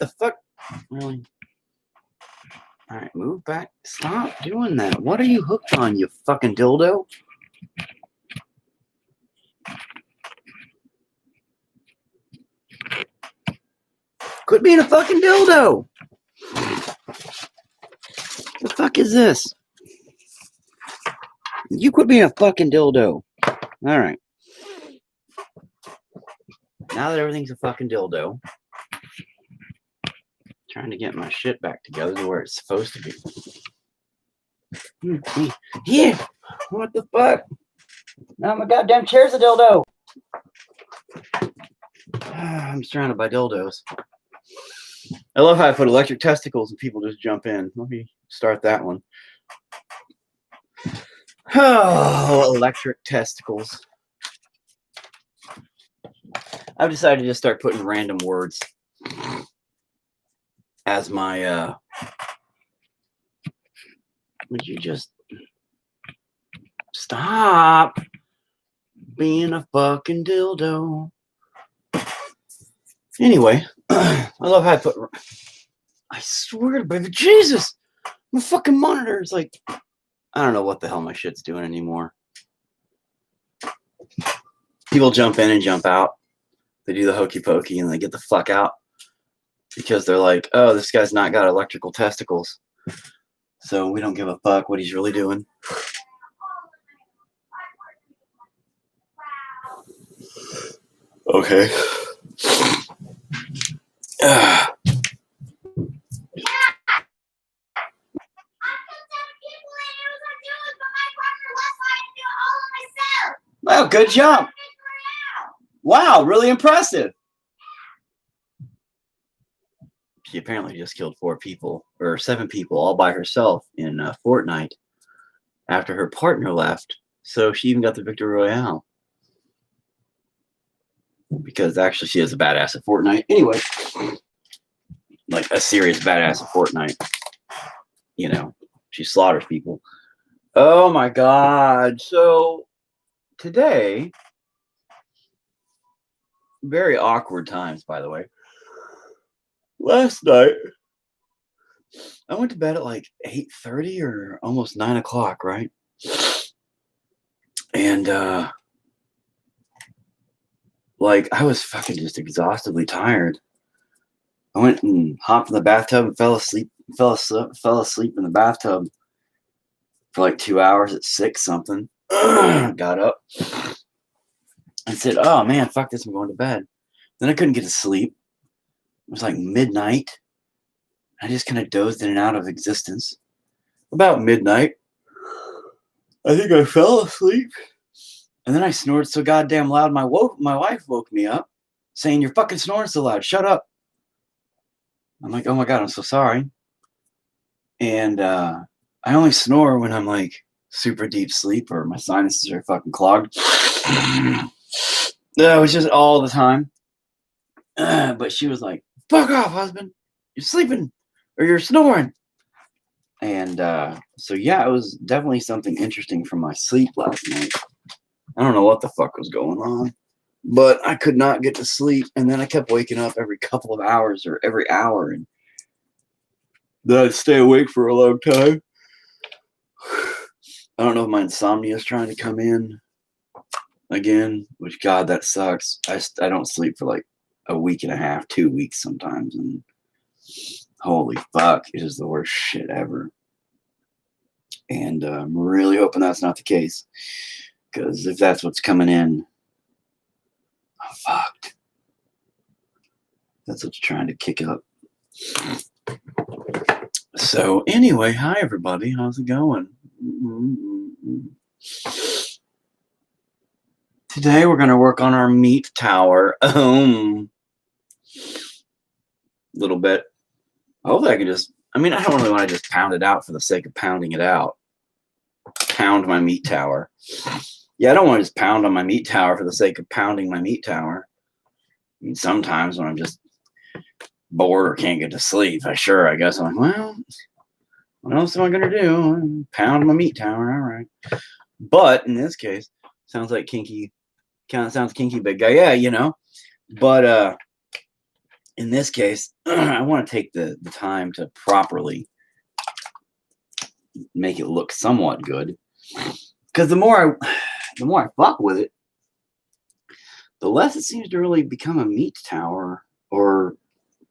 the fuck? Really? Alright, move back. Stop doing that. What are you hooked on, you fucking dildo? Quit being a fucking dildo! The fuck is this? You quit being a fucking dildo. Alright. Now that everything's a fucking dildo, trying to get my shit back together to where it's supposed to be. Yeah! What the fuck? Now my goddamn chair's a dildo! I'm surrounded by dildos. I love how I put electric testicles and people just jump in. Let me start that one. Oh, electric testicles. I've decided to just start putting random words as my, would you just stop being a fucking dildo? Anyway, I love how I put, I swear to baby, Jesus, my fucking monitor is like, I don't know what the hell my shit's doing anymore. People jump in and jump out. They do the hokey pokey and they get the fuck out because they're like, oh, this guy's not got electrical testicles. So we don't give a fuck what he's really doing. Okay. Wow, good jump. Wow, really impressive. She apparently just killed 4 people, or 7 people, all by herself in Fortnite after her partner left. So she even got the Victory Royale. Because actually she is a badass at Fortnite. Anyway, like a serious badass at Fortnite. You know, she slaughters people. Oh my god. So today, very awkward times, by the way. Last night, I went to bed at like 8:30 or almost 9 o'clock, right? And, like, I was fucking just exhaustively tired. I went and hopped in the bathtub and fell asleep in the bathtub for like 2 hours at 6 something. Got up and said, oh man, fuck this, I'm going to bed. Then I couldn't get to sleep. It was like midnight. I just kind of dozed in and out of existence. About midnight, I think I fell asleep. And then I snored so goddamn loud, my wife woke me up saying, you're fucking snoring so loud, shut up. I'm like, oh my God, I'm so sorry. And I only snore when I'm like super deep sleep or my sinuses are fucking clogged. It was just all the time. But she was like, fuck off, husband. You're sleeping or you're snoring. And so, yeah, it was definitely something interesting from my sleep last night. I don't know what the fuck was going on, but I could not get to sleep. And then I kept waking up every couple of hours or every hour. And then I'd stay awake for a long time. I don't know if my insomnia is trying to come in again, which, God, that sucks. I don't sleep for like a week and a half, 2 weeks sometimes. And holy fuck, it is the worst shit ever. And I'm really hoping that's not the case. Because if that's what's coming in, I'm fucked. That's what's trying to kick up. So anyway, hi everybody. How's it going? Today we're going to work on our meat tower. Little bit. Hopefully I can just, I mean, I don't really want to just pound it out for the sake of pounding it out. Pound my meat tower. Yeah, I don't want to just pound on my meat tower for the sake of pounding my meat tower. I mean, sometimes when I'm just bored or can't get to sleep, I guess I'm like, well, what else am I going to do? Pound my meat tower, all right. But in this case, sounds like kinky, kind of sounds kinky big guy. Yeah, you know. But in this case, I want to take the time to properly make it look somewhat good. Because the more I fuck with it, the less it seems to really become a meat tower, or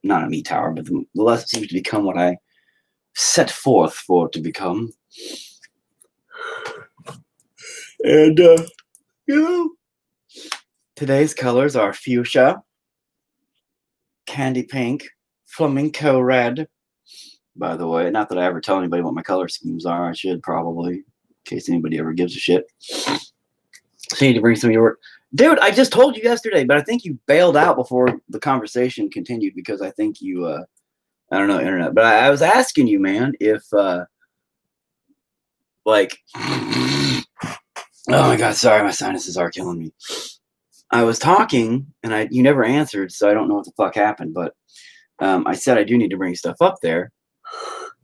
not a meat tower, but the less it seems to become what I set forth for it to become. And, today's colors are fuchsia, candy pink, flamenco red. By the way, not that I ever tell anybody what my color schemes are. I should probably, in case anybody ever gives a shit. So you need to bring some of your work. Dude, I just told you yesterday, but I think you bailed out before the conversation continued because I think you, I don't know, internet. But I was asking you, man, if, like, oh my God, sorry, my sinuses are killing me. I was talking, and you never answered, so I don't know what the fuck happened, but I said I do need to bring stuff up there.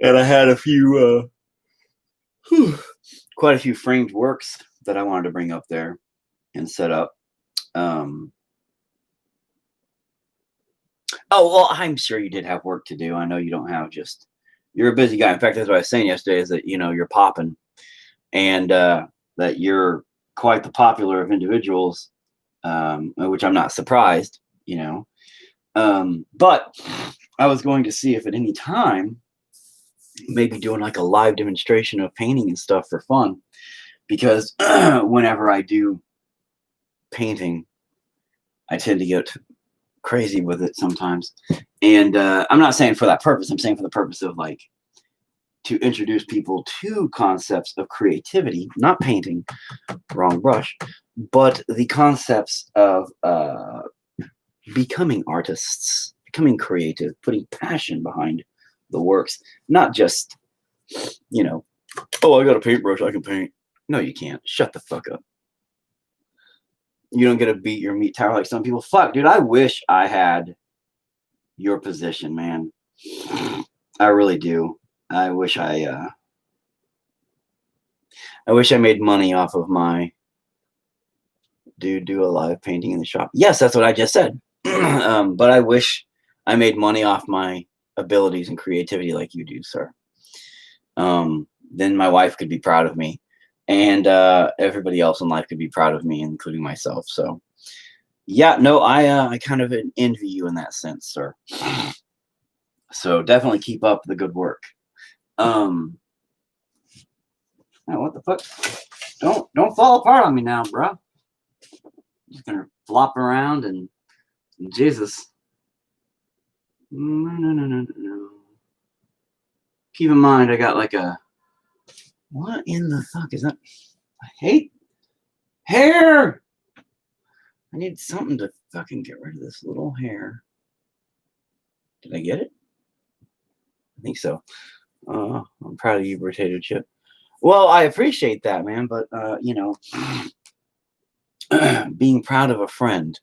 And I had a few, quite a few framed works that I wanted to bring up there and set up. Oh, well, I'm sure you did have work to do. I know you don't have just, you're a busy guy. In fact, that's what I was saying yesterday is that, you're popping and that you're quite the popular of individuals, which I'm not surprised, but I was going to see if at any time, maybe doing like a live demonstration of painting and stuff for fun, because whenever I do painting, I tend to get crazy with it sometimes. And I'm not saying for that purpose. I'm saying for the purpose of like to introduce people to concepts of creativity, not painting, wrong brush, but the concepts of becoming artists, becoming creative, putting passion behind the works, not just, oh, I got a paintbrush, I can paint. No, you can't. Shut the fuck up. You don't get to beat your meat tower like some people. Fuck, dude, I wish I had your position, man. I really do. I wish I made money off of my do a live painting in the shop. Yes, that's what I just said. But I wish I made money off my abilities and creativity like you do, sir. Then my wife could be proud of me, and everybody else in life could be proud of me, including myself. So, yeah, no, I kind of envy you in that sense, sir. So definitely keep up the good work. Now, what the fuck? Don't fall apart on me now, bro. I'm just gonna flop around and Jesus. No. Keep in mind, I got like a. What in the fuck is that? I hate hair. I need something to fucking get rid of this little hair. Did I get it? I think so. I'm proud of you, potato chip. Well, I appreciate that, man, but being proud of a friend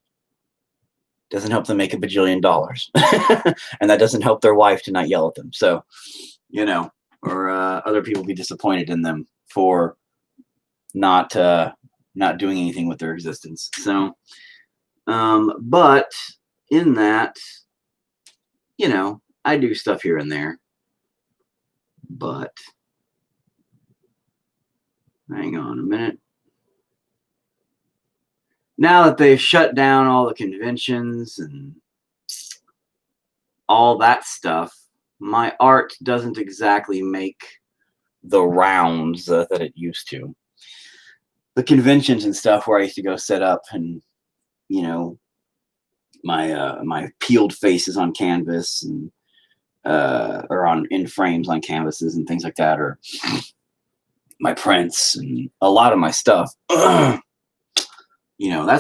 doesn't help them make $1 bajillion, and that doesn't help their wife to not yell at them. So, or other people be disappointed in them for not doing anything with their existence. So, but in that, I do stuff here and there. But hang on a minute. Now that they've shut down all the conventions and all that stuff, my art doesn't exactly make the rounds that it used to. The conventions and stuff where I used to go set up and, my peeled faces on canvas and or in frames on canvases and things like that, or my prints and a lot of my stuff. That's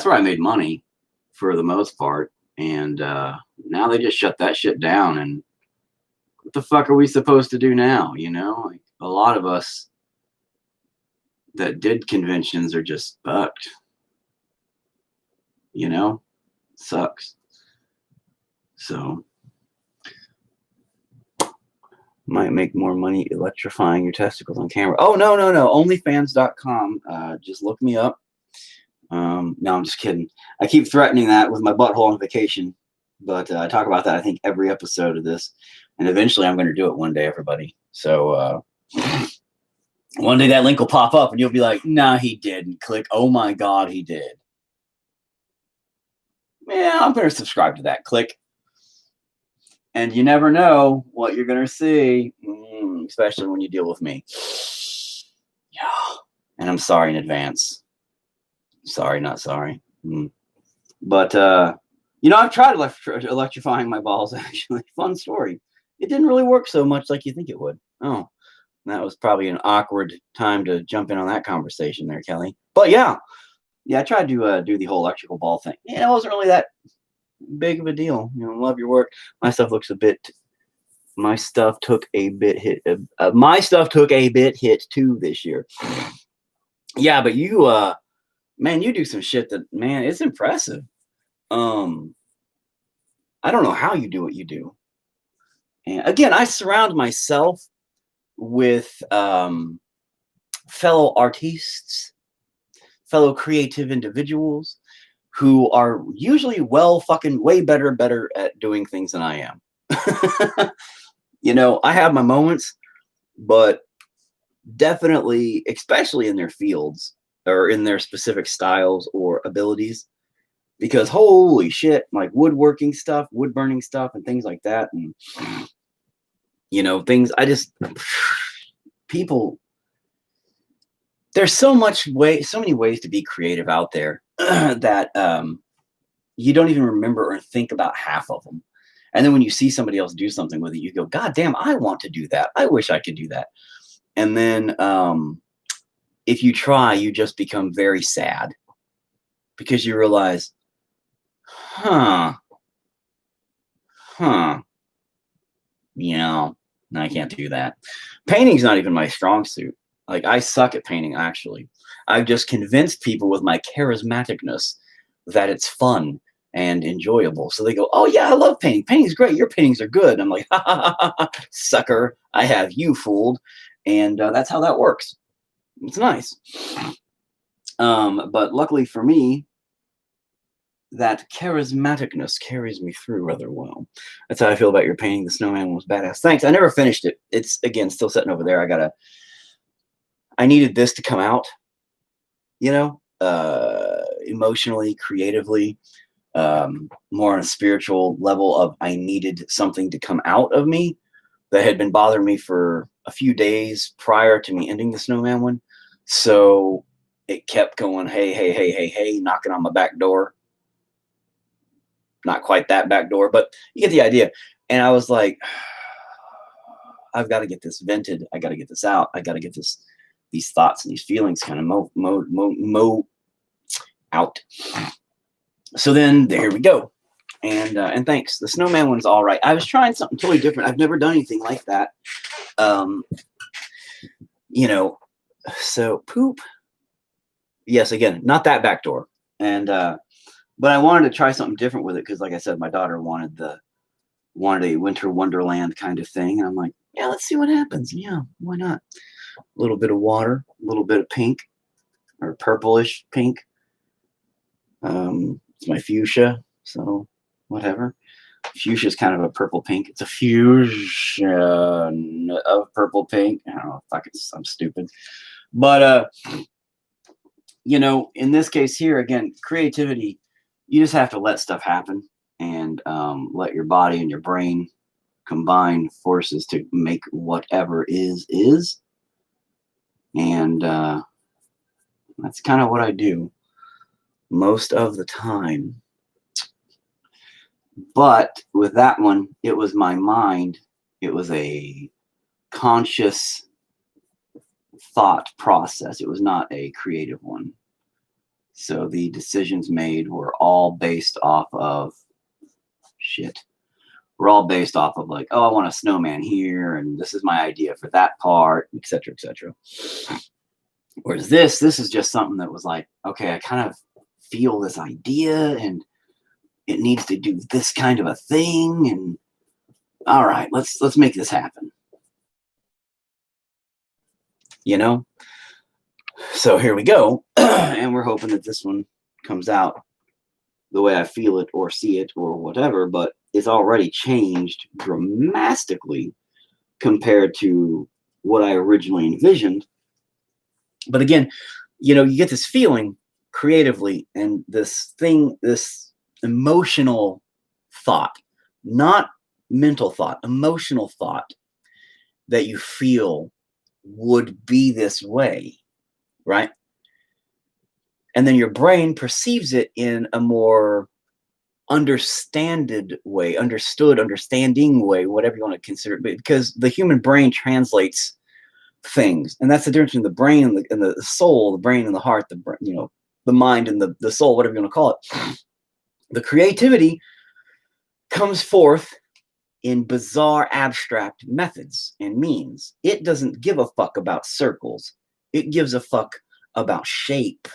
where I made money for the most part. And now they just shut that shit down. And what the fuck are we supposed to do now? Like a lot of us that did conventions are just fucked. Sucks. So might make more money electrifying your testicles on camera. Oh, no. Onlyfans.com. Just look me up. No, I'm just kidding. I keep threatening that with my butthole on vacation, But I talk about that, I think, every episode of this. And eventually I'm going to do it one day, everybody. So one day that link will pop up and you'll be like, nah, he didn't. Click, oh my God, he did. Yeah, I'm going to subscribe to that. Click. And you never know what you're going to see, especially when you deal with me. Yeah. And I'm sorry in advance. Sorry, not sorry. But, I've tried electrifying my balls, actually. Fun story. It didn't really work so much like you think it would. Oh, that was probably an awkward time to jump in on that conversation there, Kelly. But yeah, I tried to do the whole electrical ball thing. Yeah, it wasn't really that big of a deal. Love your work. My stuff looks a bit. My stuff took a bit hit. My stuff took a bit hit too this year. Yeah, but you, man, you do some shit that, man, it's impressive. I don't know how you do what you do. And again, I surround myself with fellow artists, fellow creative individuals who are usually way better at doing things than I am. I have my moments, but definitely, especially in their fields or in their specific styles or abilities, because holy shit, like woodworking stuff, wood burning stuff, and things like that. And, people, there's so many ways to be creative out there that you don't even remember or think about half of them. And then when you see somebody else do something with it, you go, God damn, I want to do that. I wish I could do that. And then if you try, you just become very sad because you realize, I can't do that. Painting's not even my strong suit. Like, I suck at painting, actually. I've just convinced people with my charismaticness that it's fun and enjoyable. So they go, oh, yeah, I love painting. Painting's great. Your paintings are good. I'm like, sucker, I have you fooled. And that's how that works. It's nice. But luckily for me, that charismaticness carries me through rather well. That's how I feel about your painting. The snowman one was badass. Thanks. I never finished it. It's, again, still sitting over there. I needed this to come out, emotionally, creatively, more on a spiritual level of I needed something to come out of me that had been bothering me for a few days prior to me ending the snowman one. So it kept going, hey, knocking on my back door. Not quite that back door, but you get the idea. And I was like, I've got to get this vented. I got to get this out. I got to get these thoughts and these feelings kind of mo out. So then here we go. And thanks. The snowman one's all right. I was trying something totally different. I've never done anything like that. So poop. Yes, again, not that back door. And but I wanted to try something different with it because, like I said, my daughter wanted a winter wonderland kind of thing. And I'm like, yeah, let's see what happens. Yeah, why not? A little bit of water, a little bit of pink or purplish pink. It's my fuchsia, so whatever. Fuchsia is kind of a purple pink. It's a fusion of purple pink. I don't know. I'm stupid. But, in this case here, again, creativity, you just have to let stuff happen and let your body and your brain combine forces to make whatever is. And that's kind of what I do most of the time. But with that one, it was my mind. It was a conscious thought process. It was not a creative one. So the decisions made were all based off of We're all based off of like, oh, I want a snowman here, and this is my idea for that part, etc., etc. Whereas this is just something that was like, okay, I kind of feel this idea, and it needs to do this kind of a thing, and all right, let's make this happen. So here we go. And we're hoping that this one comes out the way I feel it or see it or whatever, but it's already changed dramatically compared to what I originally envisioned. But again, you get this feeling creatively and this emotional thought, not mental thought, emotional thought that you feel would be this way, right? And then your brain perceives it in a more understanding way, whatever you want to consider it, because the human brain translates things, and that's the difference between the brain and the soul, the brain and the heart, the mind and the soul, whatever you want to call it. The creativity comes forth in bizarre abstract methods and means. It doesn't give a fuck about circles. It gives a fuck about shape,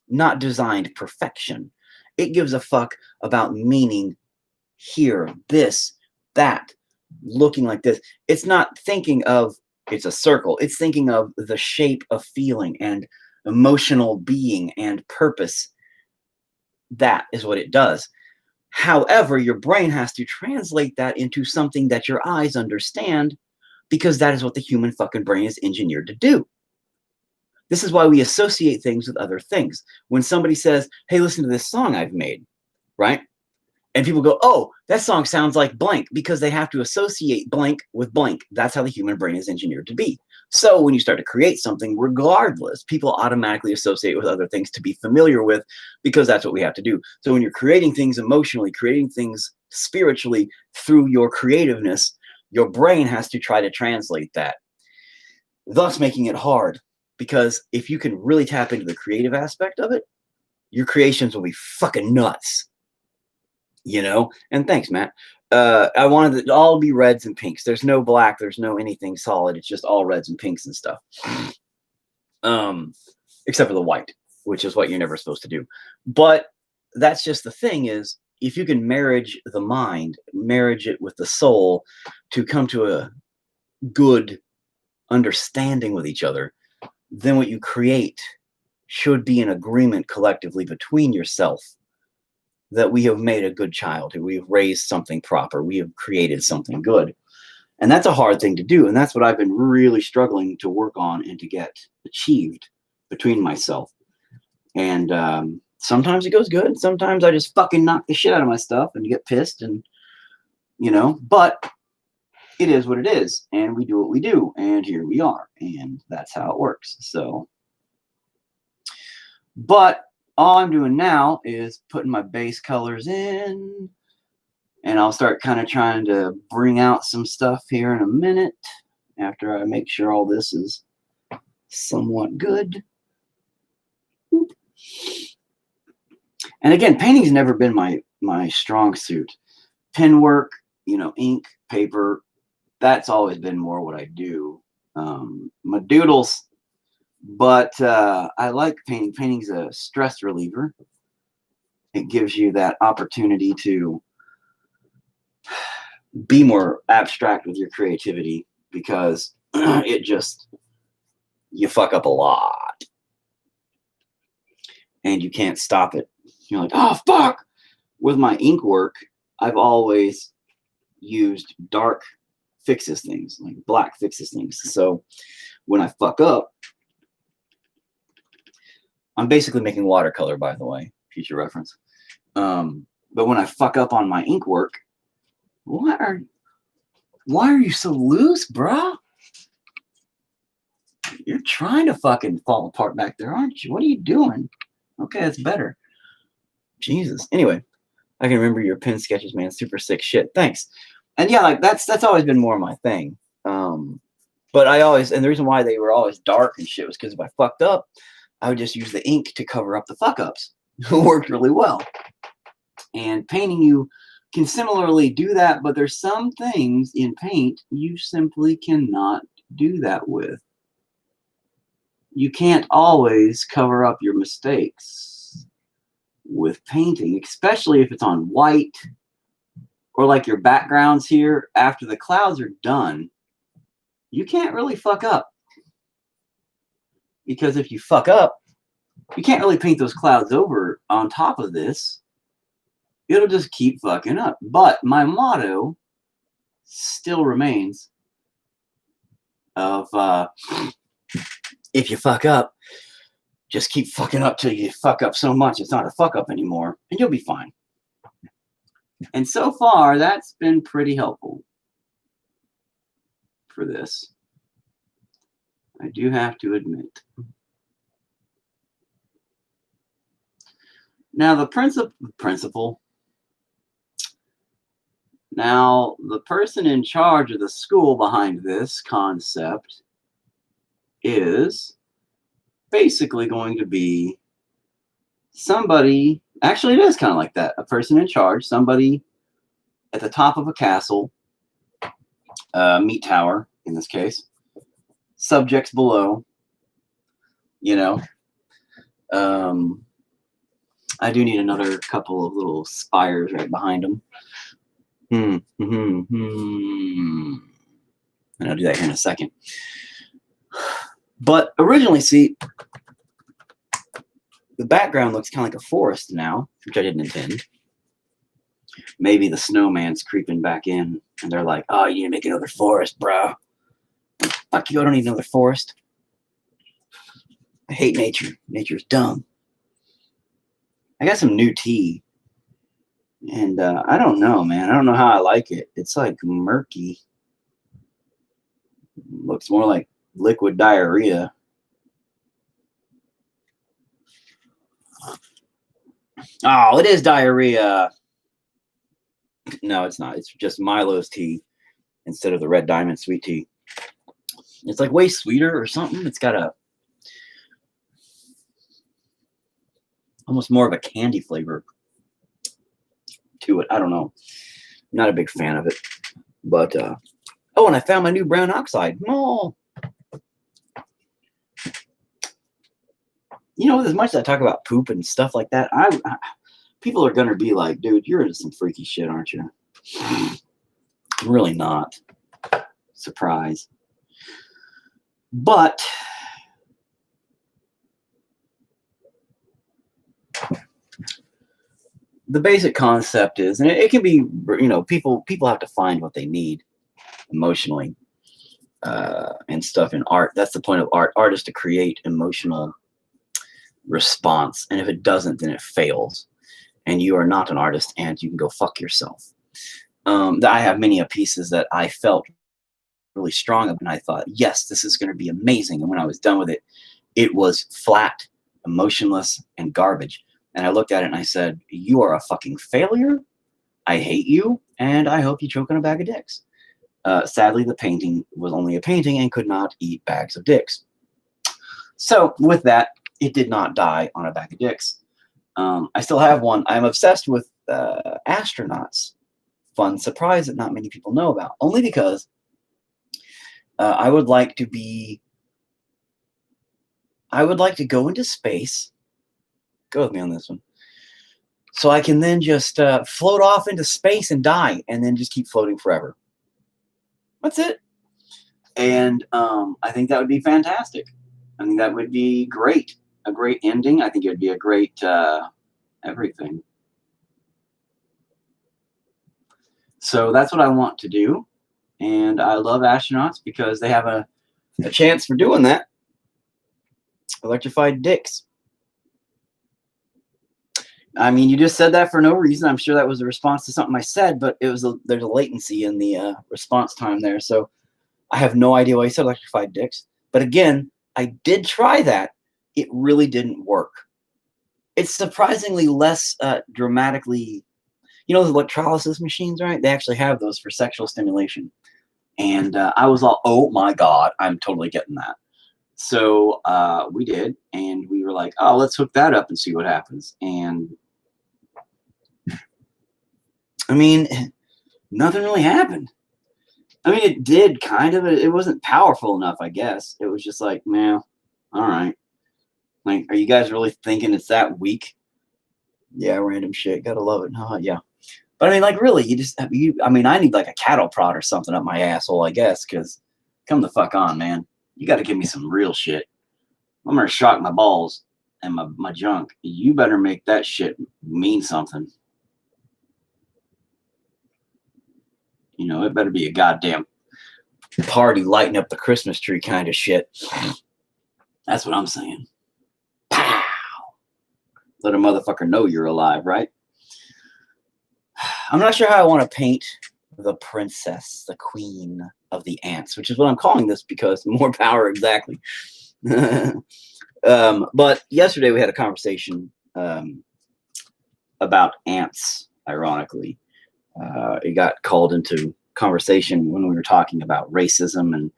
not designed perfection. It gives a fuck about meaning here, this, that, looking like this. It's not thinking of it's a circle. It's thinking of the shape of feeling and emotional being and purpose. That is what it does. However, your brain has to translate that into something that your eyes understand, because that is what the human fucking brain is engineered to do. This is why we associate things with other things. When somebody says, hey, listen to this song I've made, right? And people go, oh, that song sounds like blank, because they have to associate blank with blank. That's how the human brain is engineered to be. So when you start to create something, regardless, people automatically associate with other things to be familiar with, because that's what we have to do. So when you're creating things emotionally, creating things spiritually through your creativeness, your brain has to try to translate that, thus making it hard. Because if you can really tap into the creative aspect of it, your creations will be fucking nuts. And thanks, Matt. I wanted it to all be reds and pinks. There's no black. There's no anything solid. It's just all reds and pinks and stuff. Except for the white, which is what you're never supposed to do. But that's just the thing is, if you can marriage the mind, marriage it with the soul to come to a good understanding with each other, then what you create should be an agreement collectively between yourself that we have made a good child, we have raised something proper, we have created something good. And that's a hard thing to do. And that's what I've been really struggling to work on and to get achieved between myself. And sometimes it goes good. Sometimes I just fucking knock the shit out of my stuff and get pissed and, but it is what it is. And we do what we do. And here we are. And that's how it works. So, but all I'm doing now is putting my base colors in, and I'll start kind of trying to bring out some stuff here in a minute after I make sure all this is somewhat good. And again, painting's never been my strong suit. Pen work, ink, paper, that's always been more what I do. My doodles, but I like painting. Painting's a stress reliever. It gives you that opportunity to be more abstract with your creativity, because you fuck up a lot and you can't stop it. You're like, oh, fuck. With my ink work, I've always used dark fixes things, like black fixes things. So when I fuck up, I'm basically making watercolor, by the way, future reference. But when I fuck up on my ink work, why are you so loose, bro? You're trying to fucking fall apart back there, aren't you? What are you doing? Okay, that's better. Jesus. Anyway, I can remember your pen sketches, man. Super sick shit. Thanks. And yeah, like that's always been more my thing. But and the reason why they were always dark and shit was because if I fucked up, I would just use the ink to cover up the fuck ups. It worked really well. And painting, you can similarly do that, but there's some things in paint you simply cannot do that with. You can't always cover up your mistakes with painting, especially if it's on white, or like your backgrounds here after the clouds are done. You can't really fuck up, because if you fuck up, you can't really paint those clouds over on top of this. It'll just keep fucking up. But my motto still remains of if you fuck up, just keep fucking up till you fuck up so much it's not a fuck up anymore, and you'll be fine. And so far, that's been pretty helpful for this. I do have to admit. Now, the principal. Now, the person in charge of the school behind this concept is basically going to be somebody. Actually, it is kind of like that. A person in charge, somebody at the top of a castle, meat tower in this case, subjects below, you know. I do need another couple of little spires right behind them. And I'll do that here in a second. But originally, see, the background looks kind of like a forest now, which I didn't intend. Maybe the snowman's creeping back in, and they're like, "Oh, you need to make another forest, bro." Fuck you, I don't need another forest. I hate nature. Nature's dumb. I got some new tea, and I don't know, man. I don't know how I like it. It's like murky. Looks more like liquid diarrhea. Oh, it is diarrhea. No, it's not. It's just Milo's tea instead of the Red Diamond sweet tea. It's like way sweeter or something. It's got a almost more of a candy flavor to it. I don't know. I'm not a big fan of it. But, oh, and I found my new brown oxide. Oh. You know, as much as I talk about poop and stuff like that, people are going to be like, dude, you're into some freaky shit, aren't you? I'm really not. Surprise. But the basic concept is, and it can be, you know, people have to find what they need emotionally and stuff in art. That's the point of art. Art is to create emotional response, and if it doesn't, then it fails, and you are not an artist, and you can go fuck yourself. I have many pieces that I felt really strong about, and I thought, yes, this is going to be amazing, and when I was done with it, it was flat, emotionless, and garbage. And I looked at it and I said, you are a fucking failure. I hate you, and I hope you choke on a bag of dicks. Sadly, the painting was only a painting and could not eat bags of dicks. So with that, it did not die on a bag of dicks. I still have one. I'm obsessed with astronauts. Fun surprise that not many people know about. Only because I would like to go into space. Go with me on this one. So I can then just float off into space and die, and then just keep floating forever. That's it. And I think that would be fantastic. I think that would be great. A great ending. I think it would be a great everything. So that's what I want to do. And I love astronauts because they have a chance for doing that. Electrified dicks. I mean, you just said that for no reason. I'm sure that was a response to something I said, but there's a latency in the response time there. So I have no idea why you said electrified dicks. But again, I did try that. It really didn't work. It's surprisingly less dramatically, you know, those electrolysis machines, right? They actually have those for sexual stimulation. And I was all, oh my God, I'm totally getting that. So we did, and we were like, oh, let's hook that up and see what happens. And I mean, nothing really happened. I mean, it did kind of. It wasn't powerful enough, I guess. It was just like, man, all right. Like, are you guys really thinking it's that weak? Yeah, random shit. Gotta love it. Huh? Yeah. But I mean, like, really, I mean, I need like a cattle prod or something up my asshole, I guess, because come the fuck on, man. You got to give me some real shit. I'm going to shock my balls. and my junk, you better make that shit mean something. You know, it better be a goddamn party lighting up the Christmas tree kind of shit. That's what I'm saying. Pow! Let a motherfucker know you're alive, right? I'm not sure how I want to paint the princess, the queen of the ants, which is what I'm calling this because more power, exactly. But yesterday we had a conversation about ants, ironically. It got called into conversation when we were talking about racism and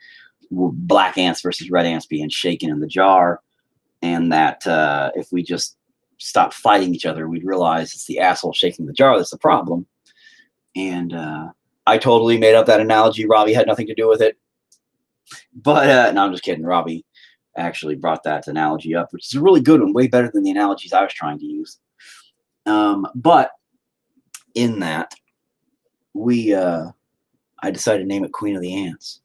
black ants versus red ants being shaken in the jar, and that if we just stop fighting each other, we'd realize it's the asshole shaking the jar that's the problem. And I totally made up that analogy. Robbie had nothing to do with it. But no, I'm just kidding. Robbie actually brought that analogy up, which is a really good one, way better than the analogies I was trying to use. But in that, I decided to name it Queen of the Ants.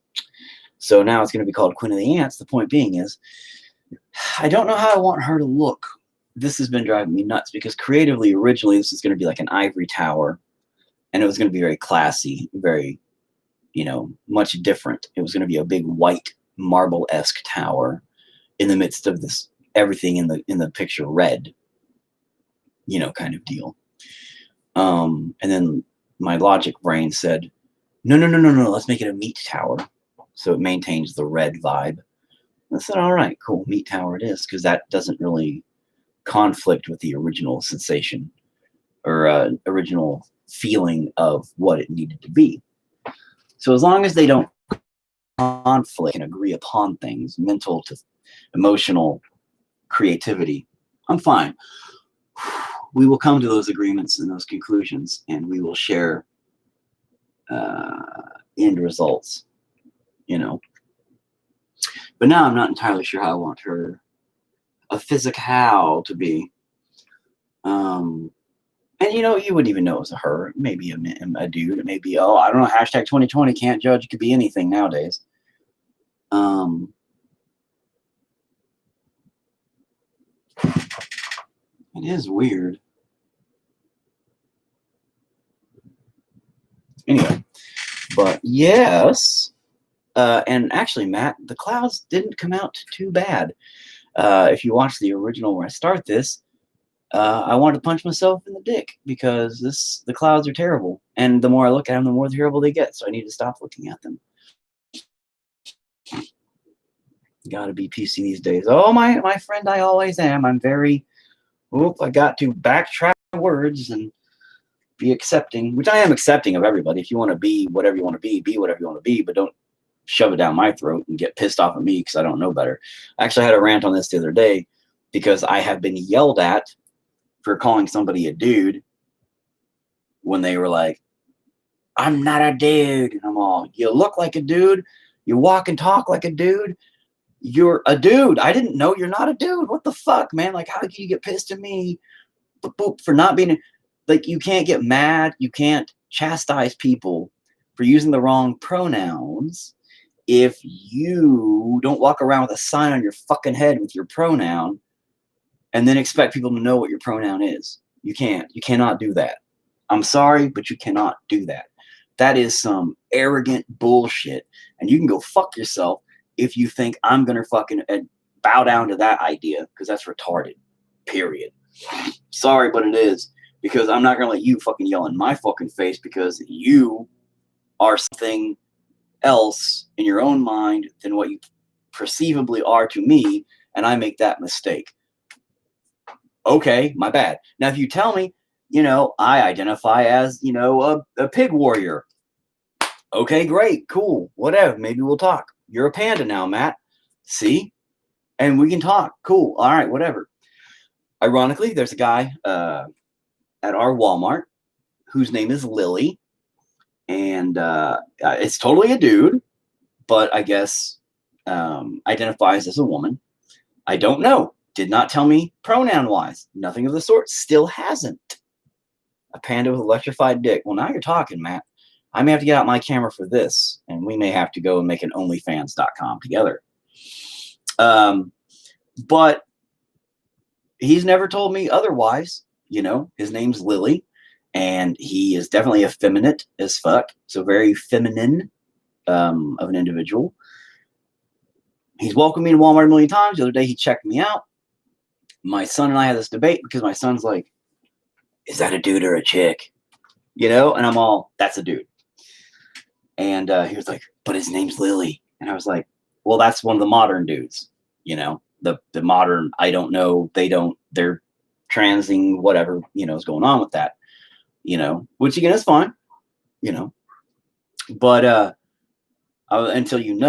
So now it's going to be called Queen of the Ants. The point being is, I don't know how I want her to look. This has been driving me nuts because creatively, originally, this was going to be like an ivory tower, and it was going to be very classy, very, much different. It was going to be a big white marble-esque tower in the midst of this, everything in the picture red, kind of deal. And then my logic brain said, no, let's make it a meat tower. So it maintains the red vibe. I said, all right, cool, meat tower it is, because that doesn't really conflict with the original sensation or original feeling of what it needed to be. So as long as they don't conflict and agree upon things, mental to emotional creativity, I'm fine. We will come to those agreements and those conclusions, and we will share end results, But now I'm not entirely sure how I want her, a physical to be. And you wouldn't even know it was a her. Maybe a dude. It may be, I don't know, hashtag 2020, can't judge. It could be anything nowadays. It is weird. Anyway, but yes. And actually, Matt, the clouds didn't come out too bad. If you watch the original where I start this, I wanted to punch myself in the dick because the clouds are terrible. And the more I look at them, the more terrible they get. So I need to stop looking at them. Gotta be PC these days. Oh, my friend, I always am. I'm very, I got to backtrack words and be accepting, which I am accepting of everybody. If you want to be whatever you want to be whatever you want to be, but don't shove it down my throat and get pissed off at me because I don't know better. I actually had a rant on this the other day because I have been yelled at for calling somebody a dude when they were like, I'm not a dude. And I'm all, you look like a dude. You walk and talk like a dude. You're a dude. I didn't know you're not a dude. What the fuck, man? Like, how can you get pissed at me for not being, like, you can't get mad. You can't chastise people for using the wrong pronouns if you don't walk around with a sign on your fucking head with your pronoun and then expect people to know what your pronoun is. You can't. You cannot do that. I'm sorry, but you cannot do that. That is some arrogant bullshit. And you can go fuck yourself if you think I'm going to fucking bow down to that idea, because that's retarded. Period. Sorry, but it is. Because I'm not going to let you fucking yell in my fucking face because you are something else in your own mind than what you perceivably are to me, and I make that mistake. Okay, my bad. Now, if you tell me, I identify as, a pig warrior. Okay, great, cool, whatever. Maybe we'll talk. You're a panda now, Matt. See? And we can talk. Cool. All right, whatever. Ironically, there's a guy at our Walmart whose name is Lily. And it's totally a dude, but I guess identifies as a woman. I don't know. Did not tell me pronoun-wise. Nothing of the sort. Still hasn't. A panda with electrified dick. Well, now you're talking, Matt. I may have to get out my camera for this, and we may have to go and make an OnlyFans.com together. But He's never told me otherwise. His name's Lily, and he is definitely effeminate as fuck. So very feminine of an individual. He's welcomed me to Walmart a million times. The other day he checked me out. My son and I had this debate because my son's like, is that a dude or a chick? And I'm all, that's a dude. And he was like, but his name's Lily. And I was like, well, that's one of the modern dudes, the modern, I don't know, they're transing, whatever, is going on with that, which again is fine, but until you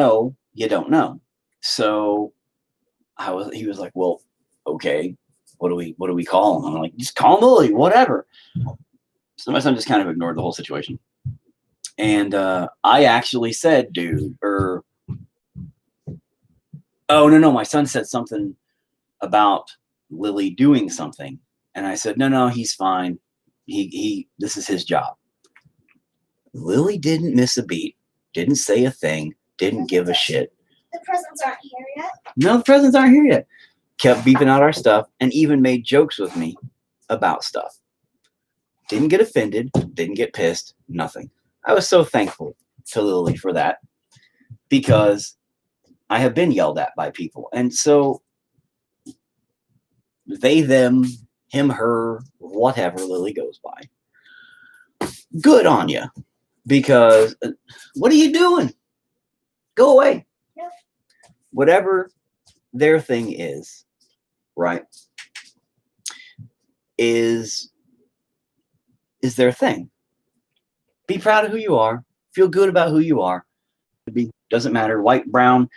don't know. So he was like, well, okay, what do we call him? I'm like, just call him Lily, whatever. So my son just kind of ignored the whole situation. And I actually said, dude, oh, no, my son said something about Lily doing something. And I said, no, he's fine. This is his job. Lily didn't miss a beat, didn't say a thing, didn't give a shit. The presents aren't here yet? No, the presents aren't here yet. Kept beeping out our stuff and even made jokes with me about stuff. Didn't get offended, didn't get pissed, nothing. I was so thankful to Lily for that because I have been yelled at by people. And so they, them, him, her, whatever Lily goes by. Good on you. Because what are you doing? Go away. Yep. Whatever their thing is, right, is their thing. Be proud of who you are. Feel good about who you are. Doesn't matter. White, brown,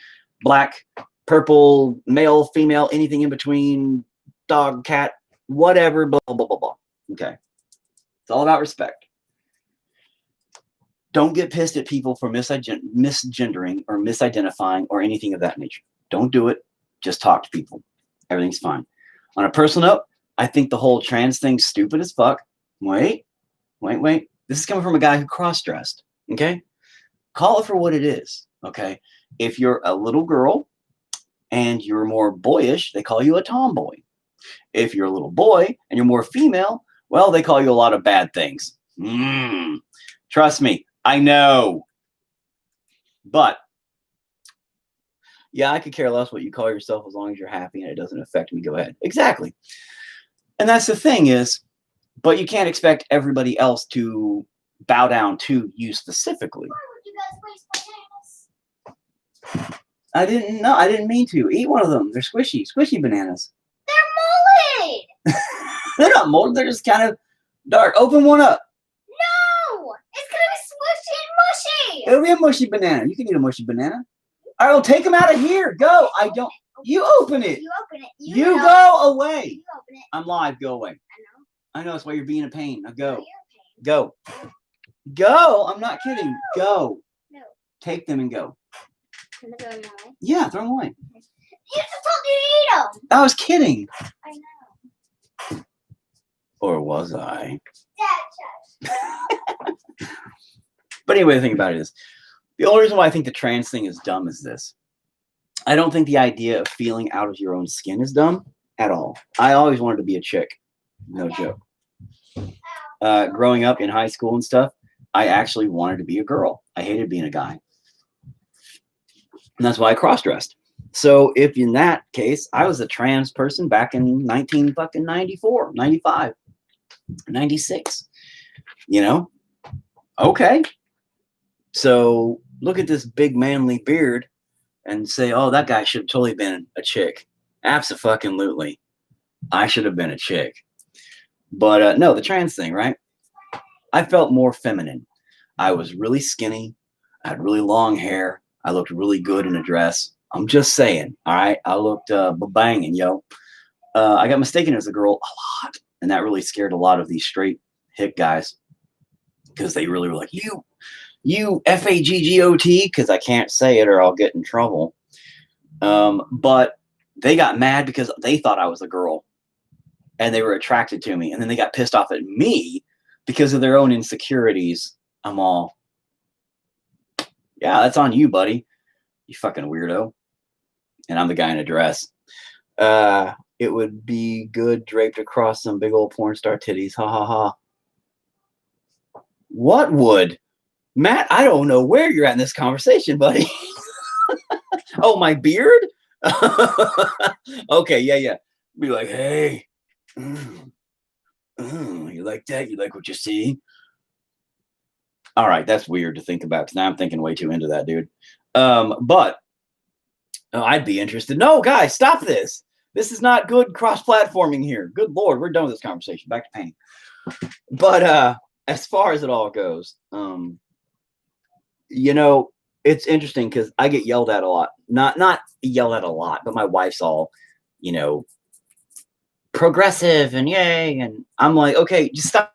black, purple, male, female, anything in between, dog, cat, whatever, blah, blah, blah, blah. Okay. It's all about respect. Don't get pissed at people for misgendering or misidentifying or anything of that nature. Don't do it. Just talk to people. Everything's fine. On a personal note, I think the whole trans thing's stupid as fuck. Wait. This is coming from a guy who cross-dressed. Okay? Call it for what it is. Okay? If you're a little girl and you're more boyish, they call you a tomboy. If you're a little boy and you're more female, well, they call you a lot of bad things. Trust me, I know. But yeah, I could care less what you call yourself as long as you're happy and it doesn't affect me. Go ahead. Exactly. And that's the thing is, but you can't expect everybody else to bow down to you specifically. Why would you guys waste bananas? I didn't mean to. Eat one of them. They're squishy bananas. They're molded. They're not molded. They're just kind of dark. Open one up. No, it's gonna be squishy and mushy. It'll be a mushy banana. You can eat a mushy banana. All right, well, take them out of here. Go. I don't. You open it. You open it. You go away. You open it. I'm live. Go away. I know. I know. That's why you're being a pain. Now go. No, you're a pain. Go. Go. I'm not kidding. Go. No. Take them and go. Can I throw them away? Yeah, throw them away. You just told me to eat them. I was kidding. I know. Or was I? Dad, shush. But anyway, the thing about it is, the only reason why I think the trans thing is dumb is this. I don't think the idea of feeling out of your own skin is dumb at all. I always wanted to be a chick. No joke. Growing up in high school and stuff, I actually wanted to be a girl. I hated being a guy. And that's why I cross-dressed. So if in that case, I was a trans person back in 1994, 95, 96, okay. So look at this big manly beard and say, oh, that guy should have totally been a chick. Abso-fucking-lutely. I should have been a chick. But no, the trans thing, right? I felt more feminine. I was really skinny. I had really long hair. I looked really good in a dress. I'm just saying, all right? I looked banging, yo. I got mistaken as a girl a lot. And that really scared a lot of these straight hick guys. Because they really were like, you F-A-G-G-O-T, because I can't say it or I'll get in trouble. But they got mad because they thought I was a girl. And they were attracted to me. And then they got pissed off at me because of their own insecurities. I'm all, yeah, that's on you, buddy. You fucking weirdo. And I'm the guy in a dress. It would be good draped across some big old porn star titties. Ha ha ha. What would? Matt, I don't know where you're at in this conversation, buddy. Oh, my beard? Okay, yeah. Be like, hey, you like that? You like what you see? All right, that's weird to think about because now I'm thinking way too into that, dude. But I'd be interested. No, guys, stop this. This is not good cross-platforming here. Good Lord, we're done with this conversation. Back to pain. But as far as it all goes, you know, it's interesting because I get yelled at a lot. Not yelled at a lot, but my wife's all, you know, progressive and yay. And I'm like, okay, just stop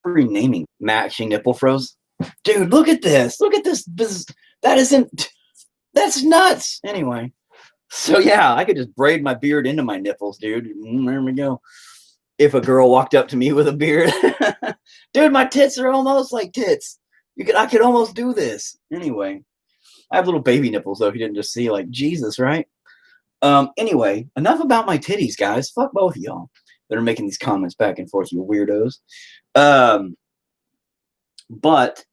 renaming matching nipple froze. Dude, look at this. Look at this. That's nuts. Anyway. So yeah, I could just braid my beard into my nipples, dude. There we go. If a girl walked up to me with a beard, dude, my tits are almost like tits. I could almost do this. Anyway, I have little baby nipples though. If you didn't just see, like Jesus, right? Anyway, enough about my titties, guys. Fuck both of y'all that are making these comments back and forth, you weirdos. But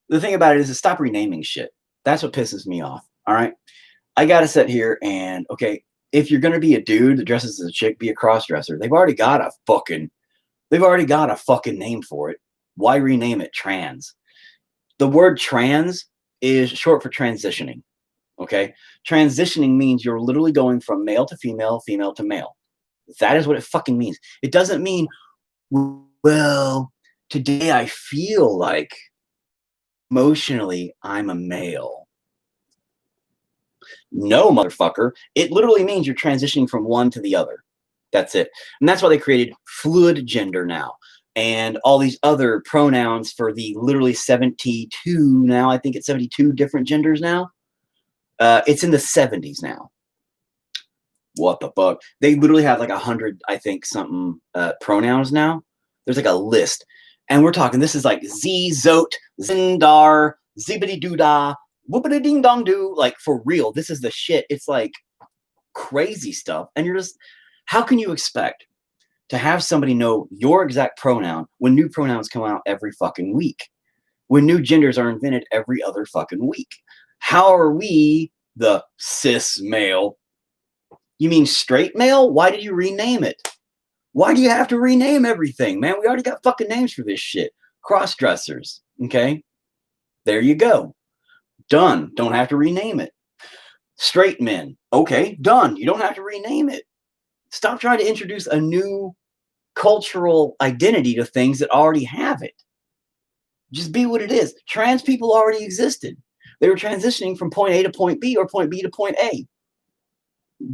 the thing about it is to stop renaming shit. That's what pisses me off. All right. I gotta sit here and okay, if you're gonna be a dude that dresses as a chick, be a cross-dresser. They've already got a fucking name for it. Why rename it trans? The word trans is short for transitioning. Okay. Transitioning means you're literally going from male to female, female to male. That is what it fucking means. It doesn't mean, well, today I feel like emotionally I'm a male. No, motherfucker. It literally means you're transitioning from one to the other. That's it. And that's why they created fluid gender now and all these other pronouns for the literally 72 now. I think it's 72 different genders now. It's in the 70s now. What the fuck? They literally have like 100, I think, something pronouns now. There's like a list. And we're talking, this is like Z, Zote, Zindar, Zibbity Doodah, Whoopity Ding Dong Doo. Like, for real, this is the shit. It's like crazy stuff. And you're just, how can you expect to have somebody know your exact pronoun when new pronouns come out every fucking week? When new genders are invented every other fucking week? How are we the cis male? You mean straight male? Why did you rename it? Why do you have to rename everything, man? We already got fucking names for this shit. Cross-dressers, okay? There you go. Done. Don't have to rename it. Straight men. Okay, done. You don't have to rename it. Stop trying to introduce a new cultural identity to things that already have it. Just be what it is. Trans people already existed. They were transitioning from point A to point B or point B to point A.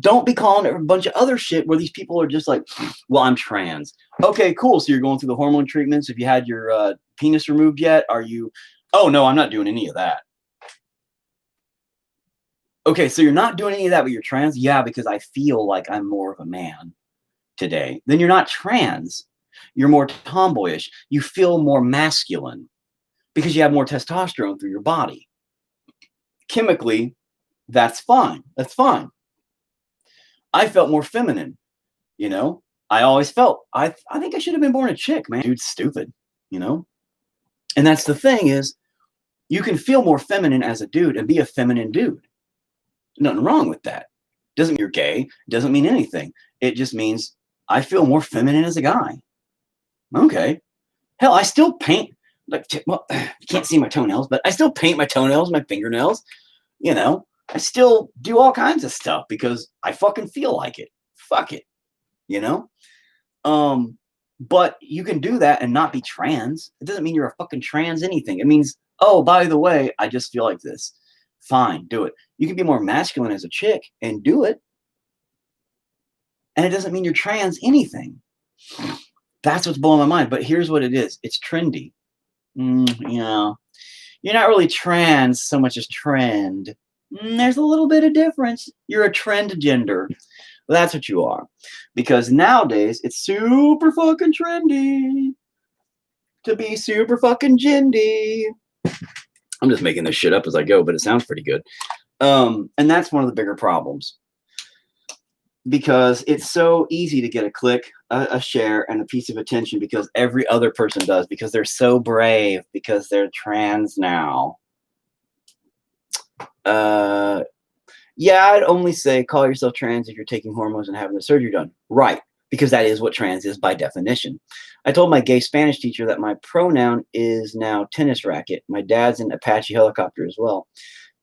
Don't be calling it a bunch of other shit where these people are just like, well, I'm trans. Okay, cool. So you're going through the hormone treatments. Have you had your penis removed yet? Are you? Oh, no, I'm not doing any of that. Okay, so you're not doing any of that, but you're trans? Yeah, because I feel like I'm more of a man today. Then you're not trans. You're more tomboyish. You feel more masculine because you have more testosterone through your body. Chemically, that's fine. That's fine. I felt more feminine, you know? I always felt, I think I should have been born a chick, man. Dude's stupid, you know? And that's the thing is, you can feel more feminine as a dude and be a feminine dude. Nothing wrong with that. Doesn't mean you're gay. Doesn't mean anything. It just means I feel more feminine as a guy. Okay. Hell, I still paint, like, well, you can't see my toenails, but I still paint my toenails, my fingernails, you know? I still do all kinds of stuff because I fucking feel like it. Fuck it. You know? But you can do that and not be trans. It doesn't mean you're a fucking trans anything. It means, oh, by the way, I just feel like this. Fine, do it. You can be more masculine as a chick and do it. And it doesn't mean you're trans anything. That's what's blowing my mind. But here's what it is. It's trendy. You know, you're not really trans so much as trend. There's a little bit of difference. You're a trend gender. That's what you are. Because nowadays, it's super fucking trendy to be super fucking gendy. I'm just making this shit up as I go, but it sounds pretty good. And that's one of the bigger problems. because it's so easy to get a click, a share, and a piece of attention because every other person does, because they're so brave, because they're trans now. Yeah, I'd only say call yourself trans if you're taking hormones and having the surgery done. Right, because that is what trans is by definition. I told my gay Spanish teacher that my pronoun is now tennis racket. My dad's an Apache helicopter as well.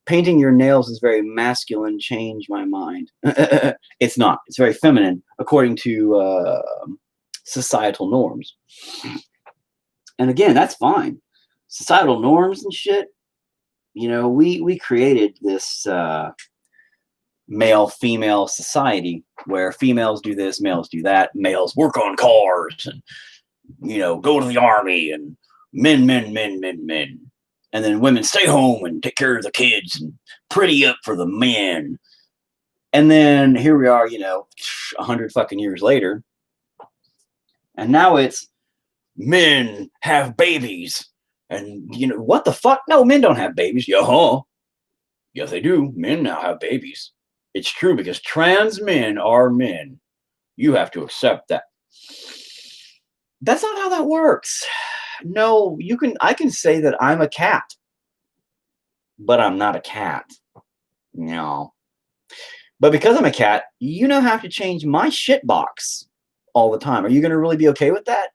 Painting your nails is very masculine. Change my mind. It's not. It's very feminine according to societal norms. And again, that's fine. Societal norms and shit. You know, we created this male-female society where females do this, males do that. Males work on cars and, you know, go to the army, and men. And then women stay home and take care of the kids and pretty up for the men. And then here we are, you know, 100 fucking years later. And now it's men have babies. And, you know, what the fuck? No, men don't have babies. Yeah, yes, they do. Men now have babies. It's true, because trans men are men. You have to accept that. That's not how that works. No, I can say that I'm a cat, but I'm not a cat. No. But because I'm a cat, you now have to change my shit box all the time. Are you going to really be okay with that?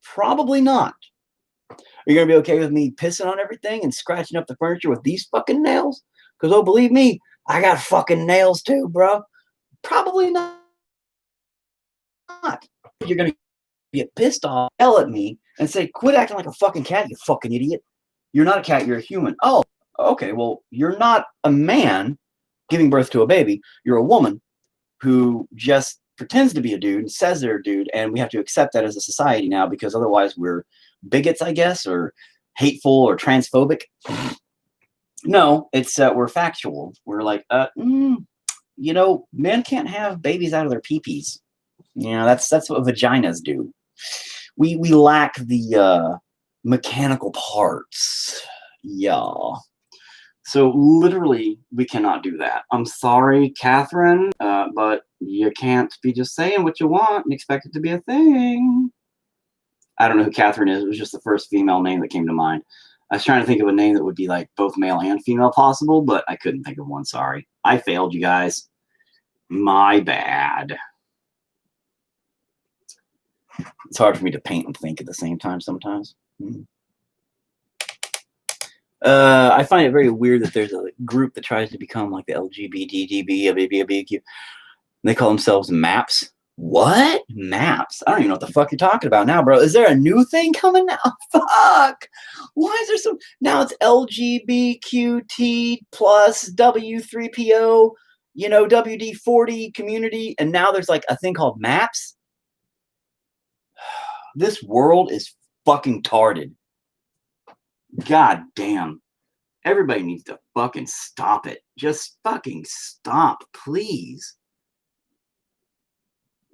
Probably not. Are you going to be okay with me pissing on everything and scratching up the furniture with these fucking nails? Because, oh, believe me, I got fucking nails too, bro. Probably not. You're going to get pissed off, yell at me, and say, quit acting like a fucking cat, you fucking idiot. You're not a cat, you're a human. Oh, okay, well, you're not a man giving birth to a baby. You're a woman who just pretends to be a dude and says they're a dude, and we have to accept that as a society now, because otherwise we're bigots, I guess, or hateful or transphobic. No, it's we're factual. We're like, you know, men can't have babies out of their pee-pees. You know, that's what vaginas do. We lack the mechanical parts. Yeah. So literally, we cannot do that. I'm sorry, Catherine, but you can't be just saying what you want and expect it to be a thing. I don't know who Catherine is. It was just the first female name that came to mind. I was trying to think of a name that would be like both male and female possible, but I couldn't think of one. Sorry. I failed, you guys. My bad. It's hard for me to paint and think at the same time sometimes. I find it very weird that there's a group that tries to become like the LGBTQB. They call themselves MAPS. What? MAPS? I don't even know what the fuck you're talking about now, bro. Is there a new thing coming now? Fuck. Why is there some? Now it's LGBTQT plus W3PO, you know, WD40 community. And now there's like a thing called MAPS. This world is fucking tarded. God damn. Everybody needs to fucking stop it. Just fucking stop, please.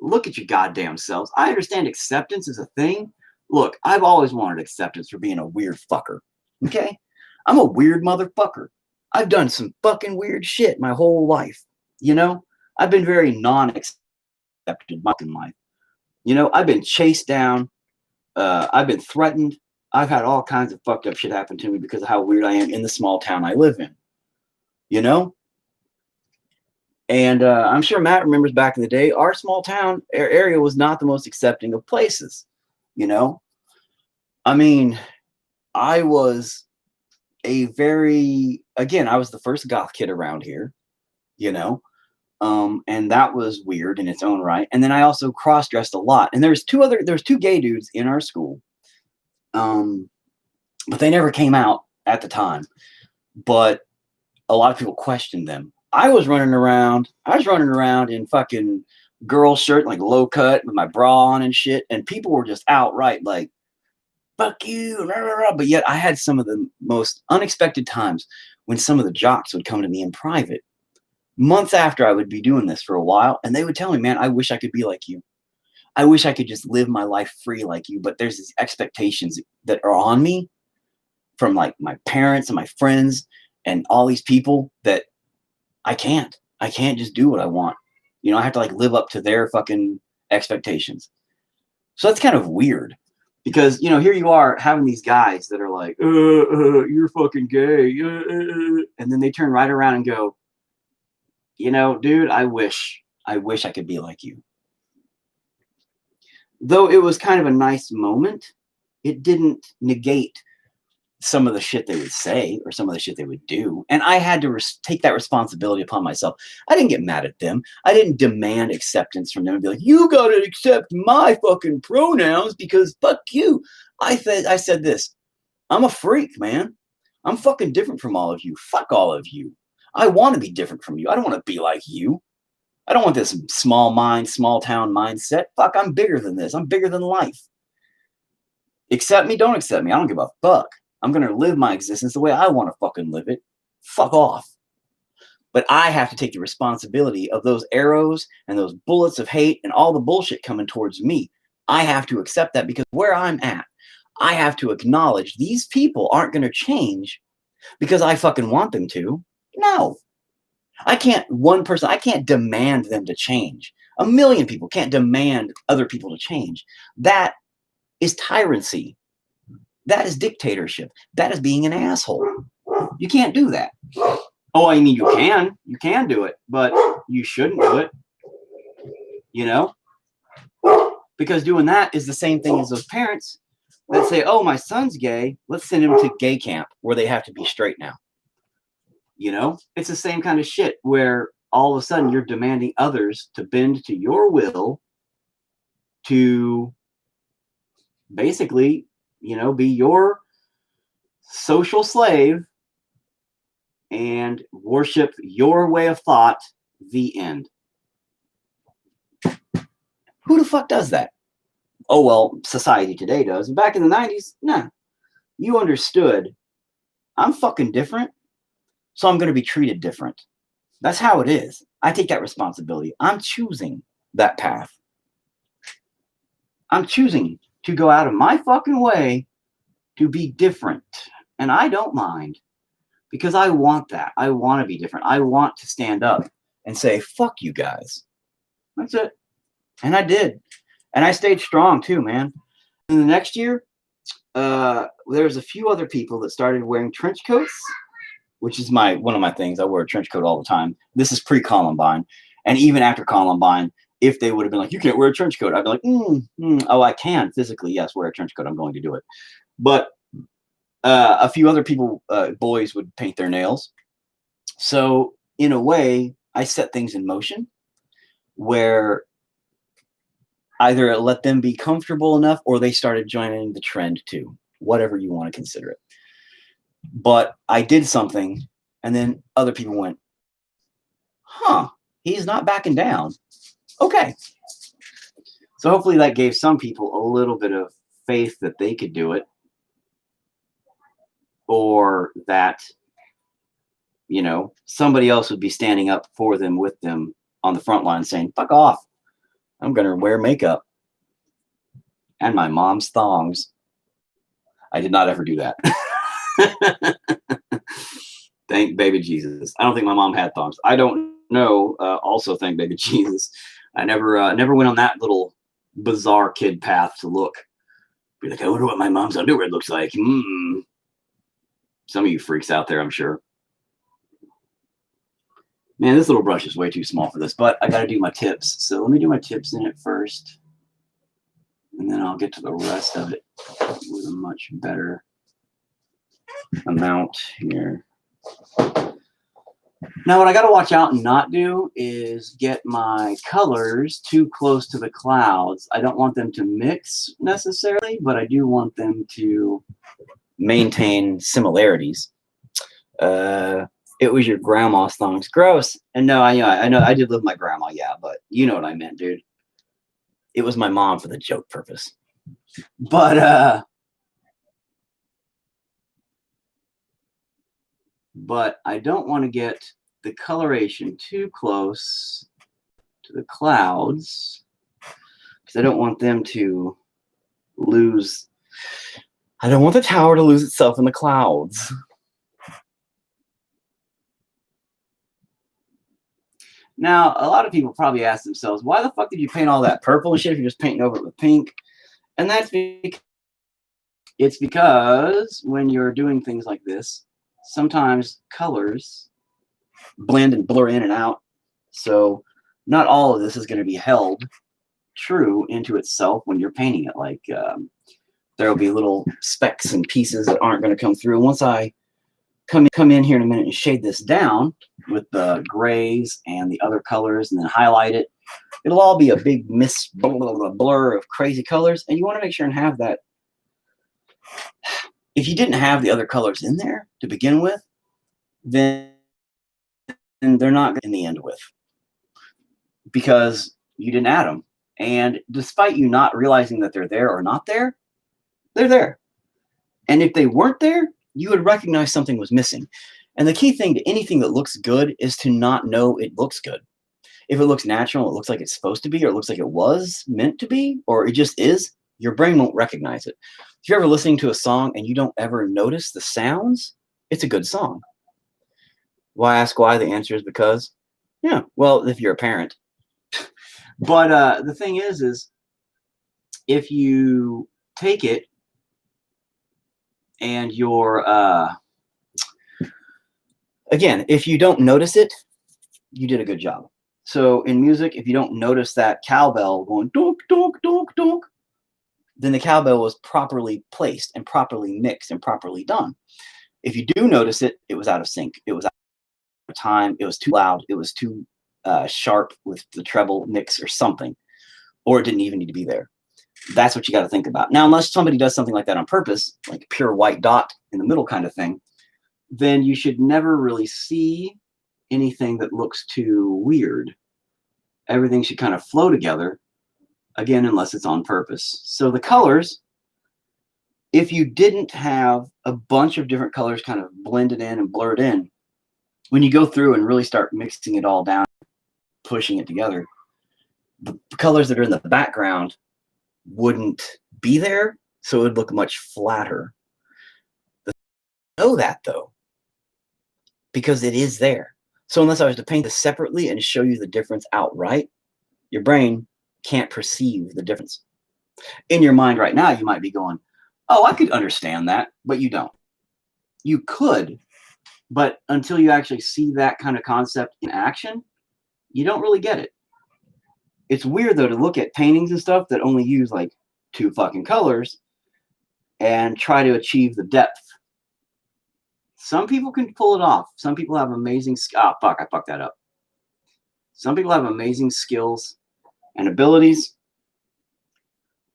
Look at your goddamn selves. I understand acceptance is a thing. Look, I've always wanted acceptance for being a weird fucker. Okay? I'm a weird motherfucker. I've done some fucking weird shit my whole life. You know? I've been very non-accepted my fucking life. You know, I've been chased down. I've been threatened. I've had all kinds of fucked up shit happen to me because of how weird I am in the small town I live in. You know? And I'm sure Matt remembers back in the day, our small town area was not the most accepting of places. You know? I mean, I was I was the first goth kid around here. You know? And that was weird in its own right. And then I also cross-dressed a lot. And there's two gay dudes in our school. But they never came out at the time. But a lot of people questioned them. I was running around in fucking girl shirt, like low cut with my bra on and shit. And people were just outright like, fuck you. Rah, rah, rah. But yet I had some of the most unexpected times when some of the jocks would come to me in private months after I would be doing this for a while. And they would tell me, man, I wish I could be like you. I wish I could just live my life free like you. But there's these expectations that are on me from like my parents and my friends and all these people that I can't just do what I want. You know, I have to like live up to their fucking expectations. So that's kind of weird because, you know, here you are having these guys that are like, you're fucking gay. And then they turn right around and go, you know, dude, I wish I could be like you. Though it was kind of a nice moment, it didn't negate some of the shit they would say or some of the shit they would do. And I had to take that responsibility upon myself. I didn't get mad at them. I didn't demand acceptance from them and be like, you got to accept my fucking pronouns because fuck you. I said this. I'm a freak, man. I'm fucking different from all of you. Fuck all of you. I want to be different from you. I don't want to be like you. I don't want this small mind, small town mindset. Fuck, I'm bigger than this. I'm bigger than life. Accept me, don't accept me. I don't give a fuck. I'm going to live my existence the way I want to fucking live it. Fuck off. But I have to take the responsibility of those arrows and those bullets of hate and all the bullshit coming towards me. I have to accept that because where I'm at, I have to acknowledge these people aren't going to change because I fucking want them to. No. I can't demand them to change. A million people can't demand other people to change. That is tyranny. That is dictatorship. That is being an asshole. You can't do that. Oh, I mean, you can do it, but you shouldn't do it, you know, because doing that is the same thing as those parents that say, oh, my son's gay. Let's send him to gay camp where they have to be straight now. You know, it's the same kind of shit where all of a sudden you're demanding others to bend to your will to basically, you know, be your social slave and worship your way of thought, the end. Who the fuck does that? Oh, well, society today does. Back in the 90s, nah. You understood, I'm fucking different, so I'm going to be treated different. That's how it is. I take that responsibility. I'm choosing that path. I'm choosing to go out of my fucking way to be different. And I don't mind because I want that. I want to be different. I want to stand up and say, fuck you guys. That's it. And I did. And I stayed strong too, man. In the next year, there's a few other people that started wearing trench coats, which is one of my things. I wear a trench coat all the time. This is pre-Columbine. And even after Columbine, if they would have been like, you can't wear a trench coat, I'd be like, oh, I can physically, yes, wear a trench coat. I'm going to do it. But a few other people, boys, would paint their nails. So in a way, I set things in motion where either let them be comfortable enough or they started joining the trend too, whatever you want to consider it. But I did something and then other people went, huh, he's not backing down. Okay. So hopefully that gave some people a little bit of faith that they could do it, or that, you know, somebody else would be standing up for them with them on the front line saying, fuck off. I'm going to wear makeup and my mom's thongs. I did not ever do that. Thank baby Jesus. I don't think my mom had thongs. I don't know. Also, thank baby Jesus. I never went on that little bizarre kid path to look. Be like, I wonder what my mom's underwear looks like. Some of you freaks out there, I'm sure. Man, this little brush is way too small for this, but I got to do my tips. So let me do my tips in it first. And then I'll get to the rest of it with a much better amount here. Now, what I got to watch out and not do is get my colors too close to the clouds. I don't want them to mix necessarily, but I do want them to maintain similarities. It was your grandma's thongs. Gross. And no, I know I did live with my grandma, yeah, but you know what I meant, dude. It was my mom for the joke purpose. But I don't want to get the coloration too close to the clouds because I don't want them to lose. I don't want the tower to lose itself in the clouds. Now, a lot of people probably ask themselves, why the fuck did you paint all that purple and shit if you're just painting over it with pink? And it's because when you're doing things like this, sometimes colors blend and blur in and out. So not all of this is going to be held true into itself when you're painting it. Like there will be little specks and pieces that aren't going to come through. And once I come in here in a minute and shade this down with the grays and the other colors and then highlight it, it'll all be a big blur of crazy colors. And you want to make sure and have that. If you didn't have the other colors in there to begin with, then they're not in the end with, because you didn't add them. And despite you not realizing that they're there or not there, they're there. And if they weren't there, you would recognize something was missing. And the key thing to anything that looks good is to not know it looks good. If it looks natural, it looks like it's supposed to be, or it looks like it was meant to be, or it just is, your brain won't recognize it. If you're ever listening to a song and you don't ever notice the sounds, it's a good song. Why ask why? The answer is because, yeah, well, if you're a parent. But the thing is if you take it and you're, again, if you don't notice it, you did a good job. So in music, if you don't notice that cowbell going donk, donk, donk, donk, then the cowbell was properly placed and properly mixed and properly done. If you do notice it, it was out of sync. It was out of time. It was too loud. It was too sharp with the treble mix or something, or it didn't even need to be there. That's what you got to think about. Now, unless somebody does something like that on purpose, like a pure white dot in the middle kind of thing, then you should never really see anything that looks too weird. Everything should kind of flow together, again, unless it's on purpose. So the colors, if you didn't have a bunch of different colors kind of blended in and blurred in, when you go through and really start mixing it all down, pushing it together, the colors that are in the background wouldn't be there, so it would look much flatter. Know that though, because it is there. So unless I was to paint this separately and show you the difference outright, your brain can't perceive the difference. In your mind right now, you might be going, oh, I could understand that, but you don't. You could, but until you actually see that kind of concept in action, you don't really get it. It's weird, though, to look at paintings and stuff that only use like 2 fucking colors and try to achieve the depth. Some people can pull it off. Some people have amazing... I fucked that up. Some people have amazing skills and abilities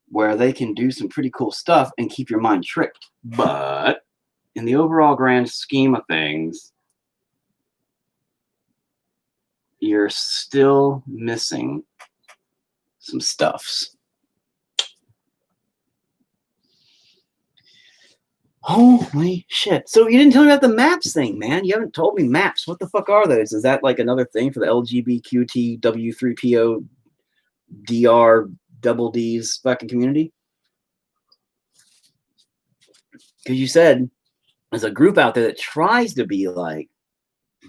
where they can do some pretty cool stuff and keep your mind tricked. But in the overall grand scheme of things, you're still missing some stuffs. Holy shit. So you didn't tell me about the maps thing, man. You haven't told me maps. What the fuck are those? Is that like another thing for the LGBTQ3PO DR double D's fucking community? Because you said there's a group out there that tries to be like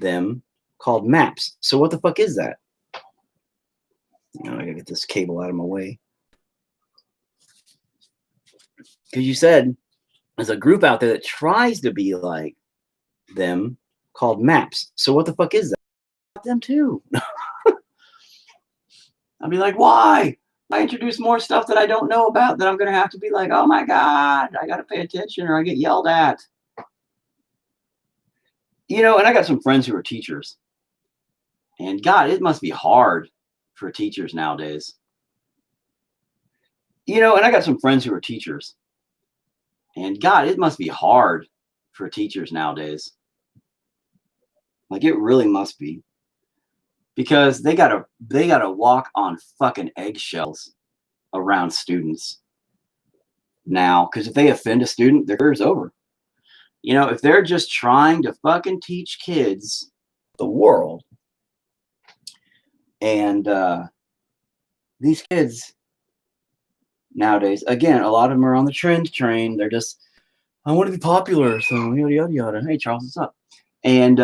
them called MAPS. So what the fuck is that? I gotta get this cable out of my way. Because you said there's a group out there that tries to be like them called MAPS. So what the fuck is that? Them too. I'll be like, why? I introduce more stuff that I don't know about that I'm going to have to be like, oh my God, I got to pay attention or I get yelled at. You know, and I got some friends who are teachers. And God, it must be hard for teachers nowadays. You know, and I got some friends who are teachers. And God, it must be hard for teachers nowadays. Like it really must be. Because they gotta walk on fucking eggshells around students now. Because if they offend a student, their career's over. You know, if they're just trying to fucking teach kids the world, and these kids nowadays, again, a lot of them are on the trend train. They're just, I want to be popular, so yada yada yada. Hey Charles, what's up? And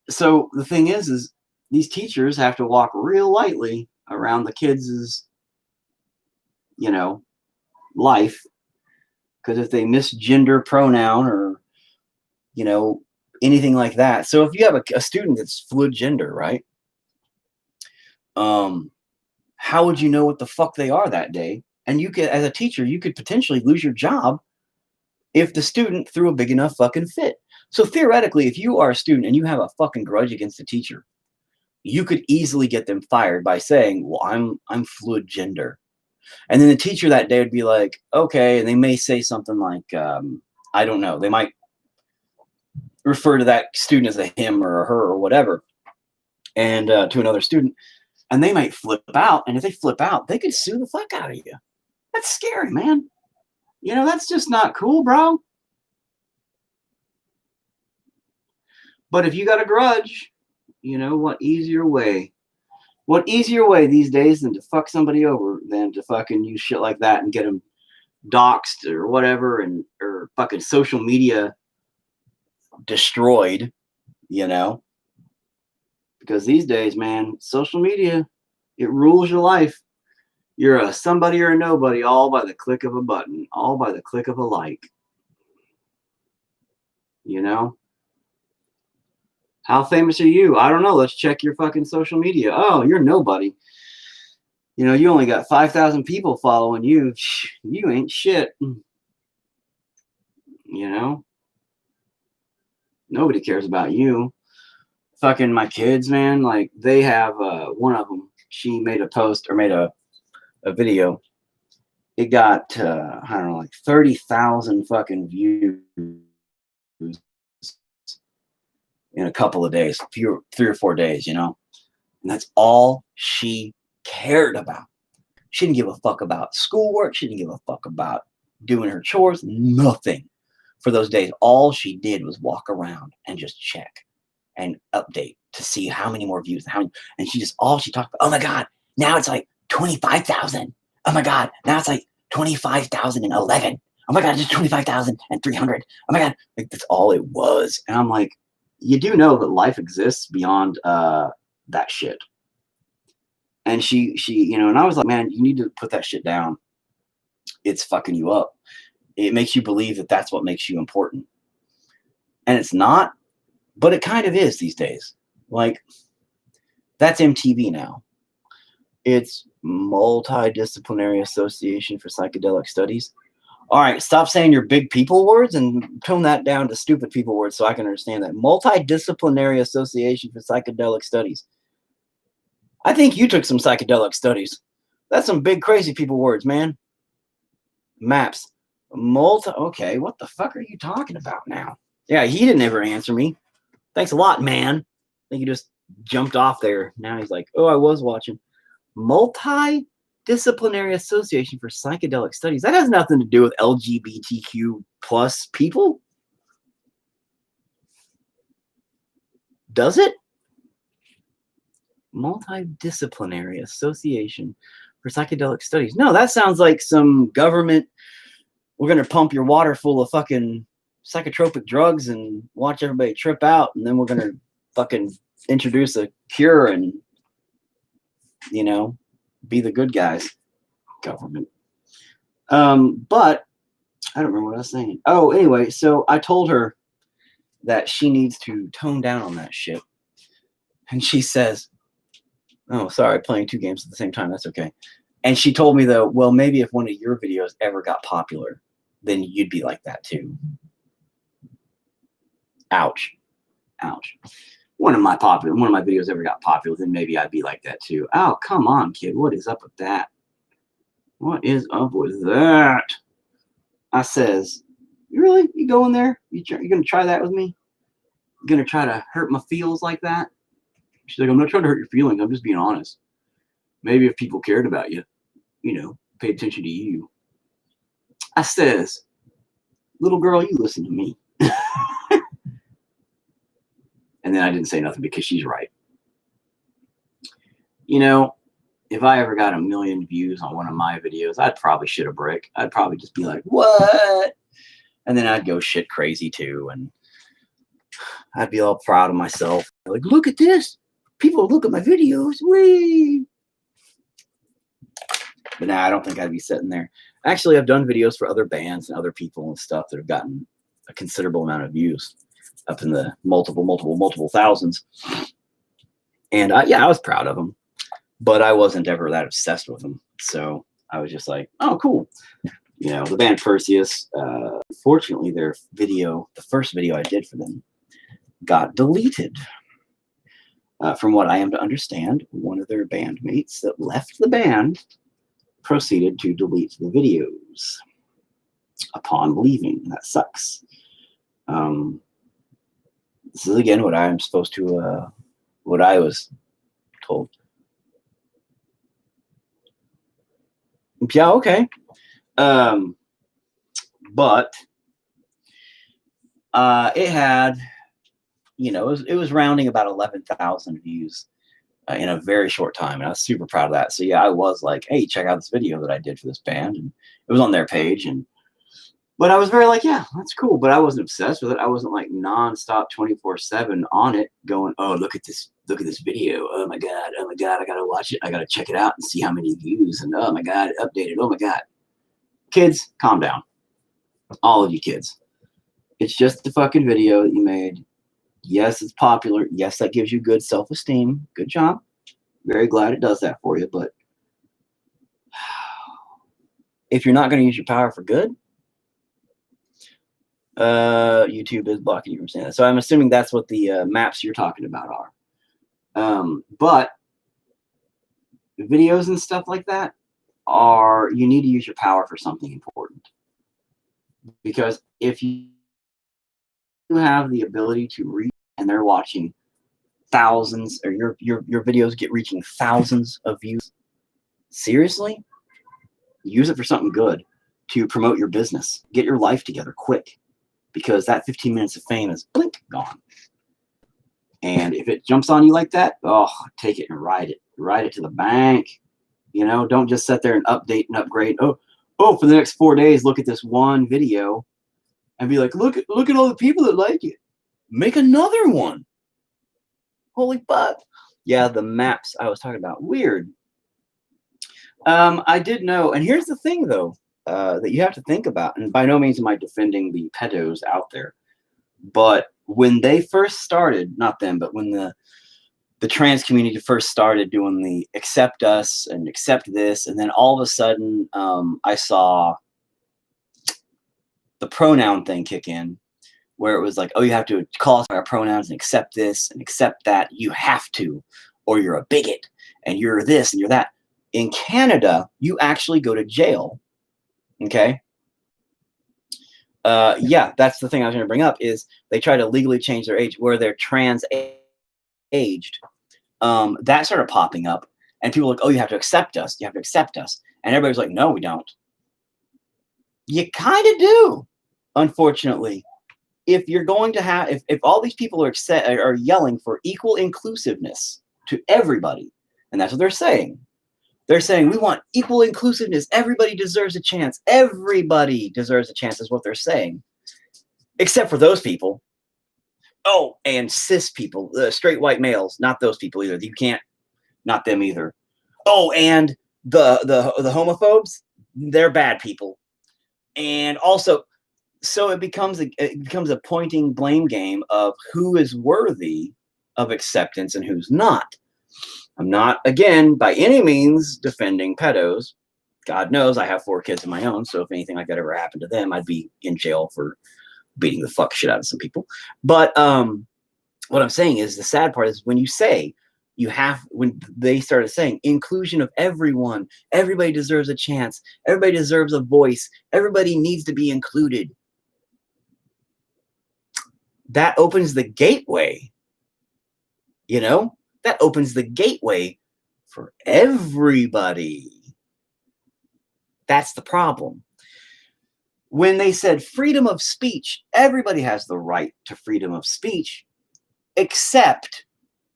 so the thing is these teachers have to walk real lightly around the kids' life, because if they misgender pronoun or anything like that. So if you have a student that's fluid gender, right? How would you know what the fuck they are that day? And you could, as a teacher, you could potentially lose your job if the student threw a big enough fucking fit. So theoretically, if you are a student and you have a fucking grudge against the teacher, you could easily get them fired by saying, well, I'm fluid gender. And then the teacher that day would be like, okay, and they may say something like, I don't know, they might refer to that student as a him or a her or whatever, and to another student, and they might flip out. And if they flip out, they could sue the fuck out of you. That's scary, man. That's just not cool, bro. But if you got a grudge, what easier way these days than to fuck somebody over than to fucking use shit like that and get them doxxed or whatever, or fucking social media destroyed, because these days, man, social media, it rules your life. You're a somebody or a nobody, all by the click of a button, all by the click of a like. How famous are you? I don't know. Let's check your fucking social media. Oh, you're nobody. You only got 5,000 people following you. You ain't shit. Nobody cares about you. Fucking my kids, man. Like, they have one of them. She made a post or made a video. It got I don't know, like 30,000 fucking views in a couple of days, 3 or 4 days, and that's all she cared about. She didn't give a fuck about schoolwork. She didn't give a fuck about doing her chores. Nothing for those days. All she did was walk around and just check and update to see how many more views, and all she talked about. Oh my God, now it's like 25,000. Oh my God, now it's like 25,011. Oh my God, just 25,300. Oh my God, like that's all it was. And I'm like, you do know that life exists beyond that shit. And she, and I was like, man, you need to put that shit down. It's fucking you up. It makes you believe that that's what makes you important. And it's not, but it kind of is these days. Like, that's MTV now. It's Multidisciplinary Association for Psychedelic Studies. All right, stop saying your big people words and tone that down to stupid people words so I can understand that. Multidisciplinary Association for Psychedelic Studies. I think you took some psychedelic studies. That's some big crazy people words, man. Maps. Okay, what the fuck are you talking about now? Yeah, he didn't ever answer me. Thanks a lot, man. I think he just jumped off there. Now he's like, oh, I was watching. Multidisciplinary Association for Psychedelic Studies. That has nothing to do with LGBTQ plus people. Does it? Multidisciplinary Association for Psychedelic Studies. No, that sounds like some government. We're going to pump your water full of fucking psychotropic drugs and watch everybody trip out. And then we're going to fucking introduce a cure and, be the good guys. Government. But I don't remember what I was saying. Oh, anyway, so I told her that she needs to tone down on that shit. And she says, oh, sorry, playing 2 games at the same time. That's okay. And she told me, though, well, maybe if one of your videos ever got popular, then you'd be like that, too. Ouch. Ouch. One of my videos ever got popular, then maybe I'd be like that, too. Oh, come on, kid. What is up with that? What is up with that? I says, you really? You go in there? You going to try that with me? You going to try to hurt my feels like that? She's like, I'm not trying to hurt your feelings. I'm just being honest. Maybe if people cared about you, pay attention to you. I says, little girl, you listen to me. And then I didn't say nothing because she's right. If I ever got 1 million views on one of my videos, I'd probably shit a brick. I'd probably just be like, what? And then I'd go shit crazy too. And I'd be all proud of myself. Like, look at this. People look at my videos. Whee! But nah, I don't think I'd be sitting there. Actually, I've done videos for other bands and other people and stuff that have gotten a considerable amount of views, up in the multiple thousands. And yeah, I was proud of them, but I wasn't ever that obsessed with them. So I was just like, oh, cool. You know, the band Perseus, fortunately, their video, the first video I did for them, got deleted. From what I am to understand, one of their bandmates that left the band proceeded to delete the videos upon leaving. That sucks. This is again what I'm supposed to, what I was told. Yeah, okay. But it had, you know, it was rounding about 11,000 views in a very short time, and I was super proud of that. So yeah, I was like, hey, check out this video that I did for this band, and it was on their page. And but I was very like, yeah, that's cool, but I wasn't obsessed with it. I wasn't like nonstop 24/7 on it going, oh, look at this video, oh my god, I gotta watch it, I gotta check it out and see how many views, and oh my god, updated, oh my god. Kids, calm down, all of you kids. It's just the fucking video that you made. Yes, it's popular. Yes, that gives you good self-esteem. Good job. Very glad it does that for you. But if you're not going to use your power for good, YouTube is blocking you from saying that. So I'm assuming that's what the maps you're talking about are. But videos and stuff like that you need to use your power for something important. Because if you have the ability to reach and they're watching thousands, or your videos get reaching thousands of views, seriously, use it for something good, to promote your business. Get your life together quick, because that 15 minutes of fame is blink gone. And if it jumps on you like that, oh, take it and ride it to the bank. You know, don't just sit there and update and upgrade. Oh, for the next 4 days, look at this one video and be like, look at all the people that like it. Make another one. Holy fuck. Yeah, the maps I was talking about. Weird. I did know, and here's the thing though, that you have to think about, and by no means am I defending the pedos out there, but when they first started, not them, but when the trans community first started doing the accept us and accept this, and then all of a sudden I saw the pronoun thing kick in, where it was like, oh, you have to call us by our pronouns and accept this and accept that. You have to, or you're a bigot, and you're this and you're that. In Canada, you actually go to jail. Okay. Yeah, that's the thing I was going to bring up, is they try to legally change their age where they're trans aged. That started popping up, and people were like, oh, you have to accept us. You have to accept us. And everybody's like, no, we don't. You kind of do, unfortunately. If you're going to have, if all these people are yelling for equal inclusiveness to everybody, and that's what they're saying. They're saying, we want equal inclusiveness. Everybody deserves a chance. Everybody deserves a chance is what they're saying. Except for those people. Oh, and cis people, straight white males, not those people either. You can't, not them either. Oh, and the homophobes, they're bad people. And also, so it becomes a pointing blame game of who is worthy of acceptance and who's not. I'm not, again, by any means defending pedos. God knows I have 4 kids of my own, so if anything like that ever happened to them, I'd be in jail for beating the fuck shit out of some people. But what I'm saying is, the sad part is when you say when they started saying inclusion of everyone, everybody deserves a chance, everybody deserves a voice, everybody needs to be included. That opens the gateway, you know? That opens the gateway for everybody. That's the problem. When they said freedom of speech, everybody has the right to freedom of speech, except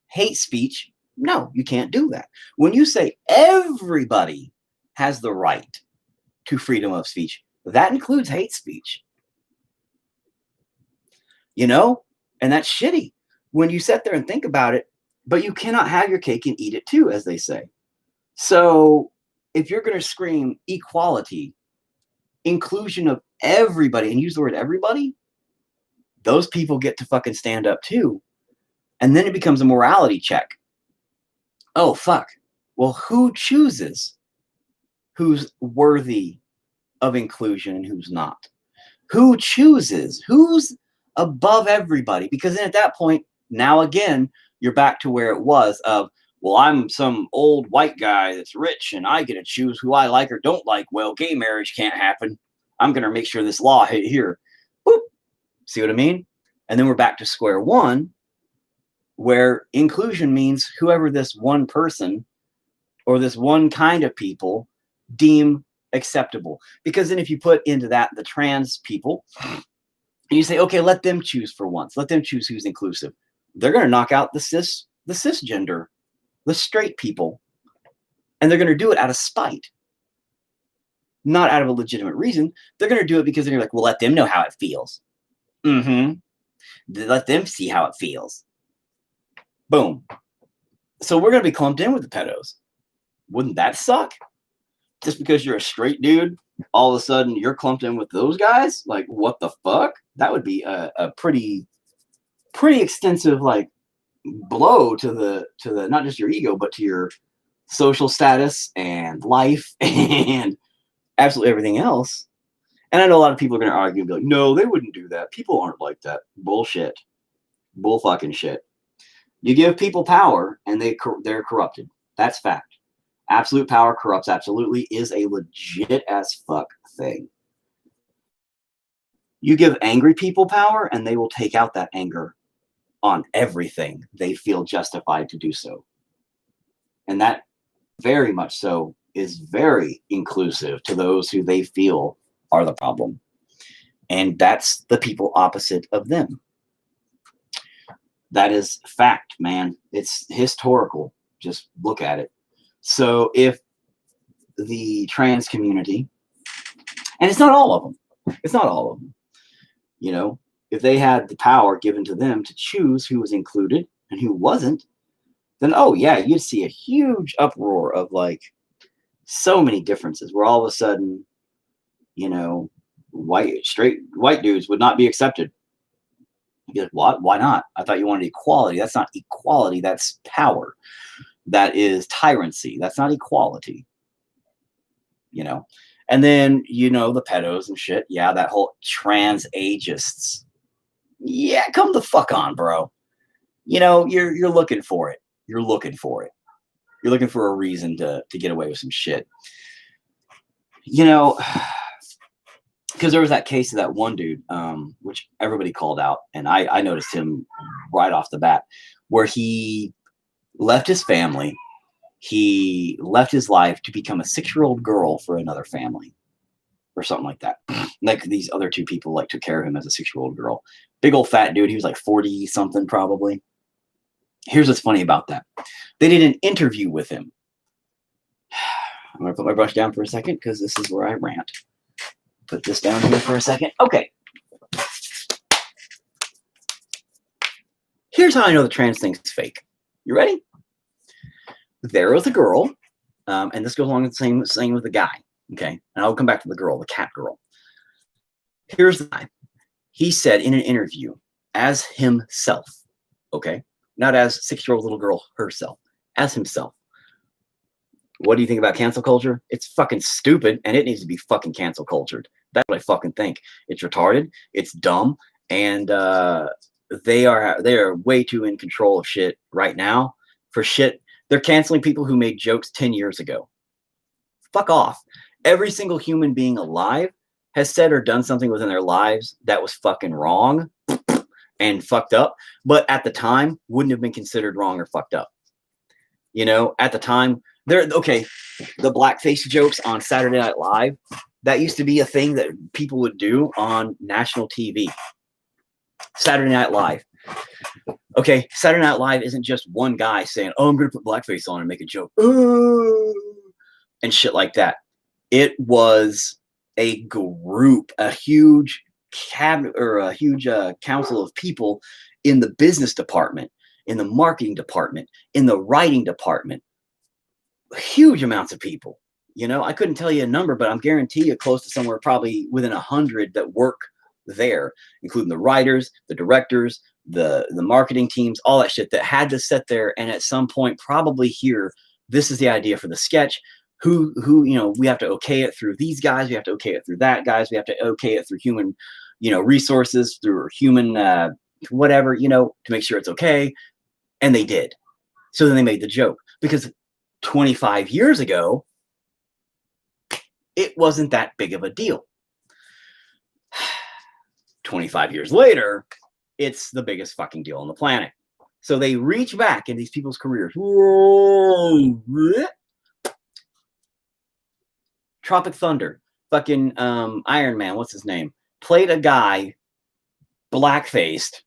hate speech. No, you can't do that. When you say everybody has the right to freedom of speech, that includes hate speech. You know? And that's shitty. When you sit there and think about it, But you cannot have your cake and eat it too, as they say. So if you're going to scream equality, inclusion of everybody, and use the word everybody, those people get to fucking stand up too. And then it becomes a morality check. Oh, fuck. Well, who chooses who's worthy of inclusion and who's not? Who chooses? Who's above everybody? Because then at that point, now again, you're back to where it was of, well, I'm some old white guy that's rich and I get to choose who I like or don't like. Well, gay marriage can't happen. I'm going to make sure this law hit here. Boop. See what I mean? And then we're back to square one, where inclusion means whoever this one person or this one kind of people deem acceptable. Because then if you put into that the trans people, and you say, okay, let them choose for once. Let them choose who's inclusive. They're going to knock out the cisgender, the straight people. And they're going to do it out of spite. Not out of a legitimate reason. They're going to do it because they're like, well, let them know how it feels. Mm-hmm. Let them see how it feels. Boom. So we're going to be clumped in with the pedos. Wouldn't that suck? Just because you're a straight dude, all of a sudden you're clumped in with those guys? Like, what the fuck? That would be a pretty extensive, like, blow to the not just your ego, but to your social status and life and absolutely everything else. And I know a lot of people are going to argue and be like, no, they wouldn't do that. People aren't like that. Bullshit. Bull fucking shit. You give people power and they're corrupted. That's fact. Absolute power corrupts absolutely is a legit as fuck thing. You give angry people power and they will take out that anger on everything they feel justified to do so. And that very much so is very inclusive to those who they feel are the problem. And that's the people opposite of them. That is fact, man. It's historical. Just look at it. So if the trans community, and it's not all of them, it's not all of them, you know, if they had the power given to them to choose who was included and who wasn't, then, oh yeah, you'd see a huge uproar of like so many differences where all of a sudden, you know, straight white dudes would not be accepted. You'd be like, what? Why not? I thought you wanted equality. That's not equality. That's power. That is tyranny. That's not equality. You know? And then, you know, the pedos and shit. Yeah, that whole trans ageists. Yeah, come the fuck on, bro. You know, you're looking for it. You're looking for it. You're looking for a reason to get away with some shit. You know, because there was that case of that one dude, which everybody called out, and I noticed him right off the bat, where he left his family, he left his life to become a 6-year-old girl for another family, or something like that. Like these other two people like took care of him as a 6-year-old girl. Big old fat dude. He was like 40 something probably. Here's what's funny about that. They did an interview with him. I'm going to put my brush down for a second because this is where I rant. Put this down here for a second. Okay. Here's how I know the trans thing's fake. You ready? There was a girl, and this goes along the same with the guy. Okay. And I'll come back to the girl, the cat girl. Here's the guy. He said in an interview as himself, okay, not as 6-year-old little girl herself, as himself. What do you think about cancel culture? It's fucking stupid, and it needs to be fucking cancel cultured. That's what I fucking think. It's retarded, it's dumb, and they are way too in control of shit right now. For shit, they're canceling people who made jokes 10 years ago. Fuck off. Every single human being alive has said or done something within their lives that was fucking wrong and fucked up, but at the time wouldn't have been considered wrong or fucked up. You know, at the time, the blackface jokes on Saturday Night Live, that used to be a thing that people would do on national TV. Saturday Night Live. Okay, Saturday Night Live isn't just one guy saying, oh, I'm going to put blackface on and make a joke. And shit like that. It was a group, a huge cabinet or a huge council of people in the business department. in the marketing department, in the writing department, huge amounts of people. You know, I couldn't tell you a number, but I'm guarantee you close to somewhere probably within 100 that work there, including the writers, the directors, the marketing teams, all that shit that had to sit there and at some point probably hear, this is the idea for the sketch. Who, you know, we have to okay it through these guys. We have to okay it through that guys. We have to okay it through human, you know, resources, through human, whatever, you know, to make sure it's okay. And they did. So then they made the joke because 25 years ago, it wasn't that big of a deal. 25 years later, it's the biggest fucking deal on the planet. So they reach back in these people's careers. Tropic Thunder, fucking Iron Man, what's his name? Played a guy black-faced,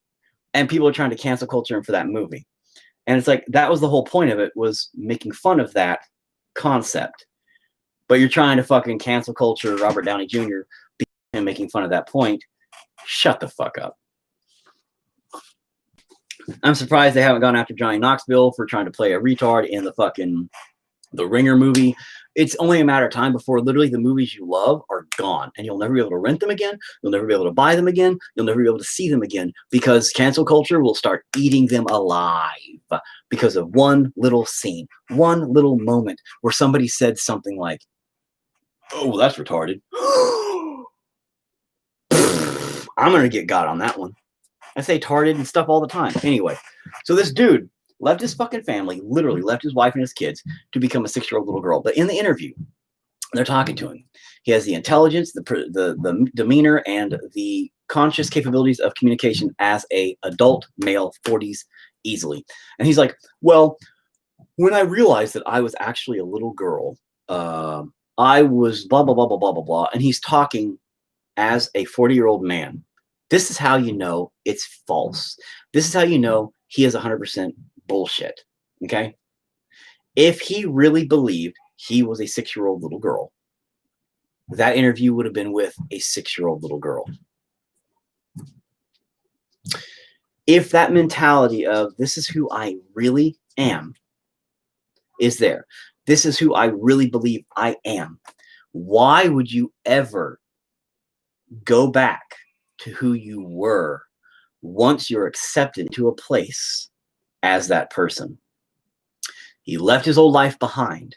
and people are trying to cancel culture him for that movie. And it's like, that was the whole point of it, was making fun of that concept. But you're trying to fucking cancel culture Robert Downey Jr. and making fun of that point. Shut the fuck up. I'm surprised they haven't gone after Johnny Knoxville for trying to play a retard in the fucking The Ringer movie. It's only a matter of time before literally the movies you love are gone, and you'll never be able to rent them again. You'll never be able to buy them again. You'll never be able to see them again because cancel culture will start eating them alive because of one little scene, one little moment where somebody said something like, "Oh, well, that's retarded." I'm going to get got on that one. I say tarded and stuff all the time. Anyway, so this dude left his fucking family, literally left his wife and his kids to become a 6-year-old little girl. But in the interview, they're talking to him. He has the intelligence, the demeanor, and the conscious capabilities of communication as a adult male, 40s, easily. And he's like, well, when I realized that I was actually a little girl, I was blah, blah, blah, blah, blah, blah, blah. And he's talking as a 40-year-old man. This is how you know it's false. This is how you know he is 100% bullshit. Okay? If he really believed he was a 6-year-old little girl, that interview would have been with a 6-year-old little girl. If that mentality of this is who I really am is there, this is who I really believe I am, why would you ever go back to who you were once you're accepted to a place as that person? He left his old life behind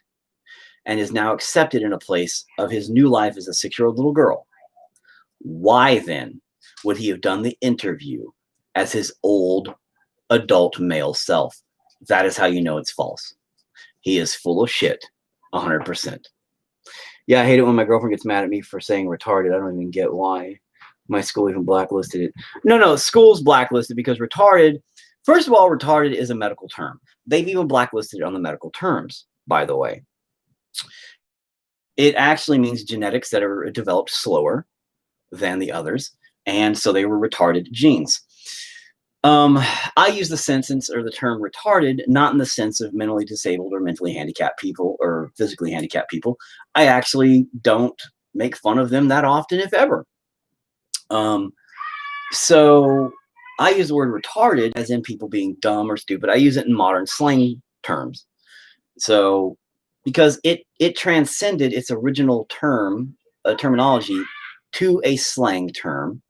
and is now accepted in a place of his new life as a 6-year-old little girl. Why then would he have done the interview as his old adult male self? That is how you know it's false. He is full of shit, 100%. Yeah, I hate it when my girlfriend gets mad at me for saying retarded. I don't even get why. My school even blacklisted it. No, school's blacklisted because retarded, first of all, retarded is a medical term. They've even blacklisted it on the medical terms, by the way. It actually means genetics that are developed slower than the others, and so they were retarded genes. I use the sentence or the term retarded not in the sense of mentally disabled or mentally handicapped people or physically handicapped people. I actually don't make fun of them that often, if ever. So I use the word retarded as in people being dumb or stupid. I use it in modern slang terms. So because it transcended its original terminology to a slang term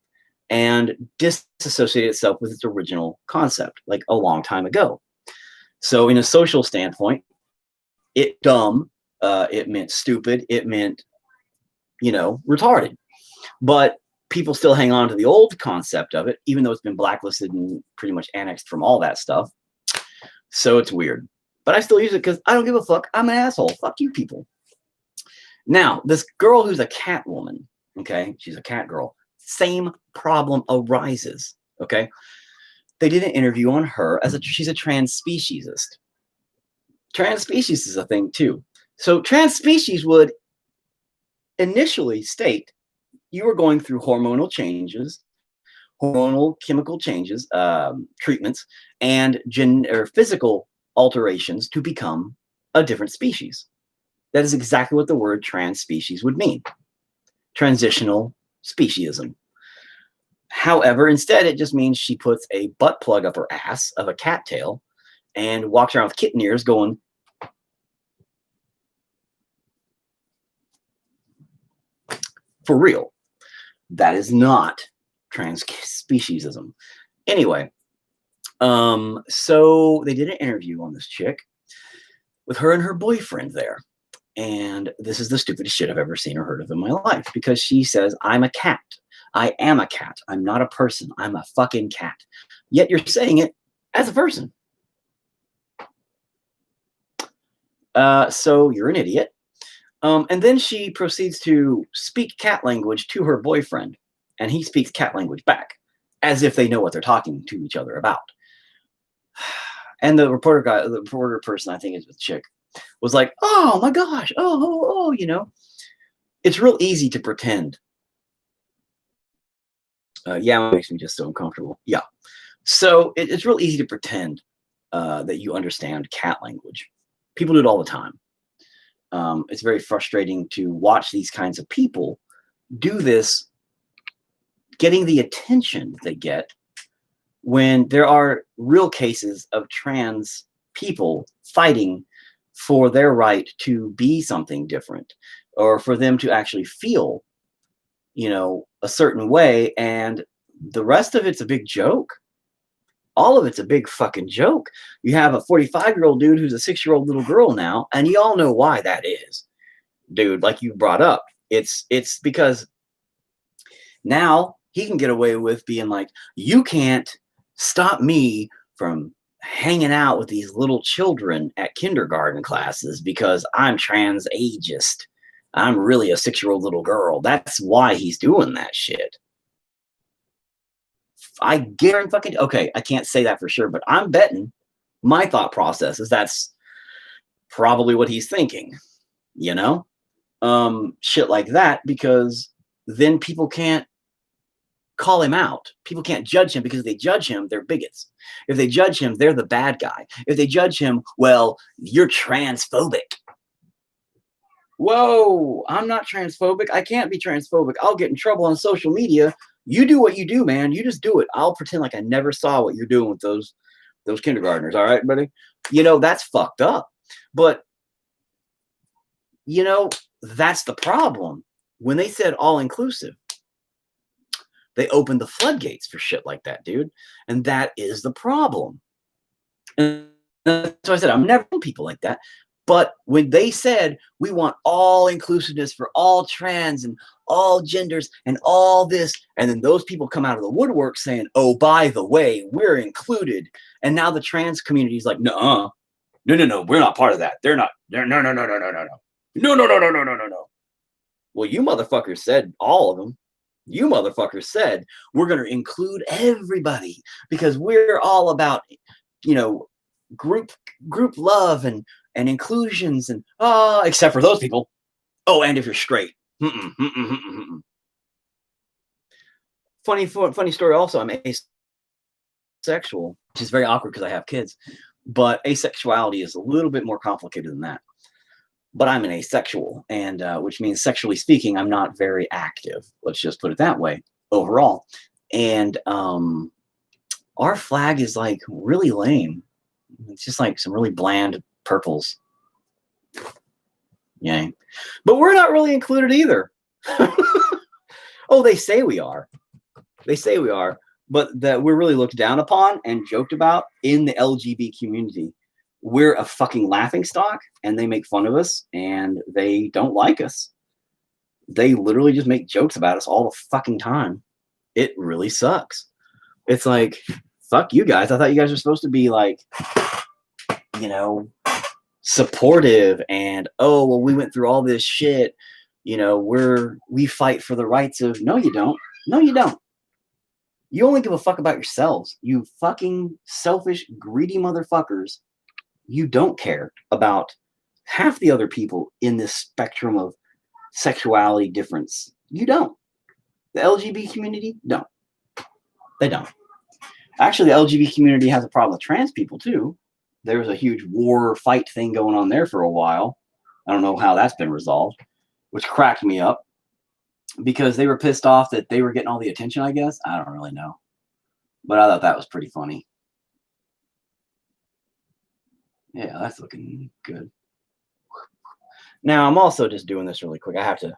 and disassociated itself with its original concept, like a long time ago. So in a social standpoint, it dumb, it meant stupid, it meant, retarded. But people still hang on to the old concept of it, even though it's been blacklisted and pretty much annexed from all that stuff. So it's weird. But I still use it because I don't give a fuck. I'm an asshole. Fuck you people. Now, this girl who's a cat woman, okay? She's a cat girl. Same problem arises, okay? They did an interview on her she's a trans speciesist. Trans species is a thing too. So trans species would initially state you were going through hormonal changes, hormonal chemical changes, treatments, and physical alterations to become a different species. That is exactly what the word trans species would mean. Transitional speciesism. However, instead, it just means she puts a butt plug up her ass of a cattail and walks around with kitten ears going, for real. That is not trans speciesism. Anyway, so they did an interview on this chick with her and her boyfriend there. And this is the stupidest shit I've ever seen or heard of in my life, because she says, I'm a cat. I am a cat. I'm not a person. I'm a fucking cat. Yet you're saying it as a person. So you're an idiot. And then she proceeds to speak cat language to her boyfriend, and he speaks cat language back, as if they know what they're talking to each other about. And the reporter person, I think it's the chick, was like, oh my gosh, oh, you know. It's real easy to pretend. Yeah, it makes me just so uncomfortable. Yeah. So it's real easy to pretend that you understand cat language. People do it all the time. It's very frustrating to watch these kinds of people do this, getting the attention they get when there are real cases of trans people fighting for their right to be something different, or for them to actually feel, you know, a certain way, and the rest of it's a big joke. All of it's a big fucking joke. You have a 45-year-old dude who's a 6-year-old little girl now, and you all know why that is, dude. Like you brought up, it's because now he can get away with being like, you can't stop me from hanging out with these little children at kindergarten classes because I'm trans ageist. I'm really a 6-year-old little girl. That's why he's doing that shit. I guarantee, okay, I can't say that for sure, but I'm betting my thought process is that's probably what he's thinking, you know? Shit like that, because then people can't call him out. People can't judge him, because if they judge him, they're bigots. If they judge him, they're the bad guy. If they judge him, well, you're transphobic. Whoa, I'm not transphobic. I can't be transphobic. I'll get in trouble on social media. You do what you do, man. You just do it. I'll pretend like I never saw what you're doing with those kindergartners. All right, buddy? You know, that's fucked up. But, you know, that's the problem. When they said all inclusive, they opened the floodgates for shit like that, dude. And that is the problem. And so I said, I'm never people like that. But when they said we want all inclusiveness for all trans and all genders and all this, and then those people come out of the woodwork saying, oh, by the way, we're included. And now the trans community is like, no, we're not part of that. They're not. No. Well, you motherfuckers said all of them. You motherfuckers said we're going to include everybody because we're all about, you know, group love and inclusions and except for those people. Oh, and if you're straight. Funny story also, I'm asexual, which is very awkward because I have kids, but asexuality is a little bit more complicated than that. But I'm an asexual, and which means sexually speaking, I'm not very active. Let's just put it that way overall. And our flag is like really lame. It's just like some really bland purples. Yay. But we're not really included either. Oh, they say we are. They say we are, but that we're really looked down upon and joked about in the LGBT community. We're a fucking laughingstock, and they make fun of us, and they don't like us. They literally just make jokes about us all the fucking time. It really sucks. It's like, fuck you guys. I thought you guys were supposed to be like, you know, supportive and, oh, well, we went through all this shit. You know, we fight for the rights of, no, you don't. No, you don't. You only give a fuck about yourselves. You fucking selfish, greedy motherfuckers. You don't care about half the other people in this spectrum of sexuality difference. You don't. The LGBT community, don't. They don't. Actually, the LGBT community has a problem with trans people, too. There was a huge war fight thing going on there for a while. I don't know how that's been resolved, which cracked me up. because they were pissed off that they were getting all the attention, I guess. I don't really know. But I thought that was pretty funny. Yeah, that's looking good. Now, I'm also just doing this really quick. I have to,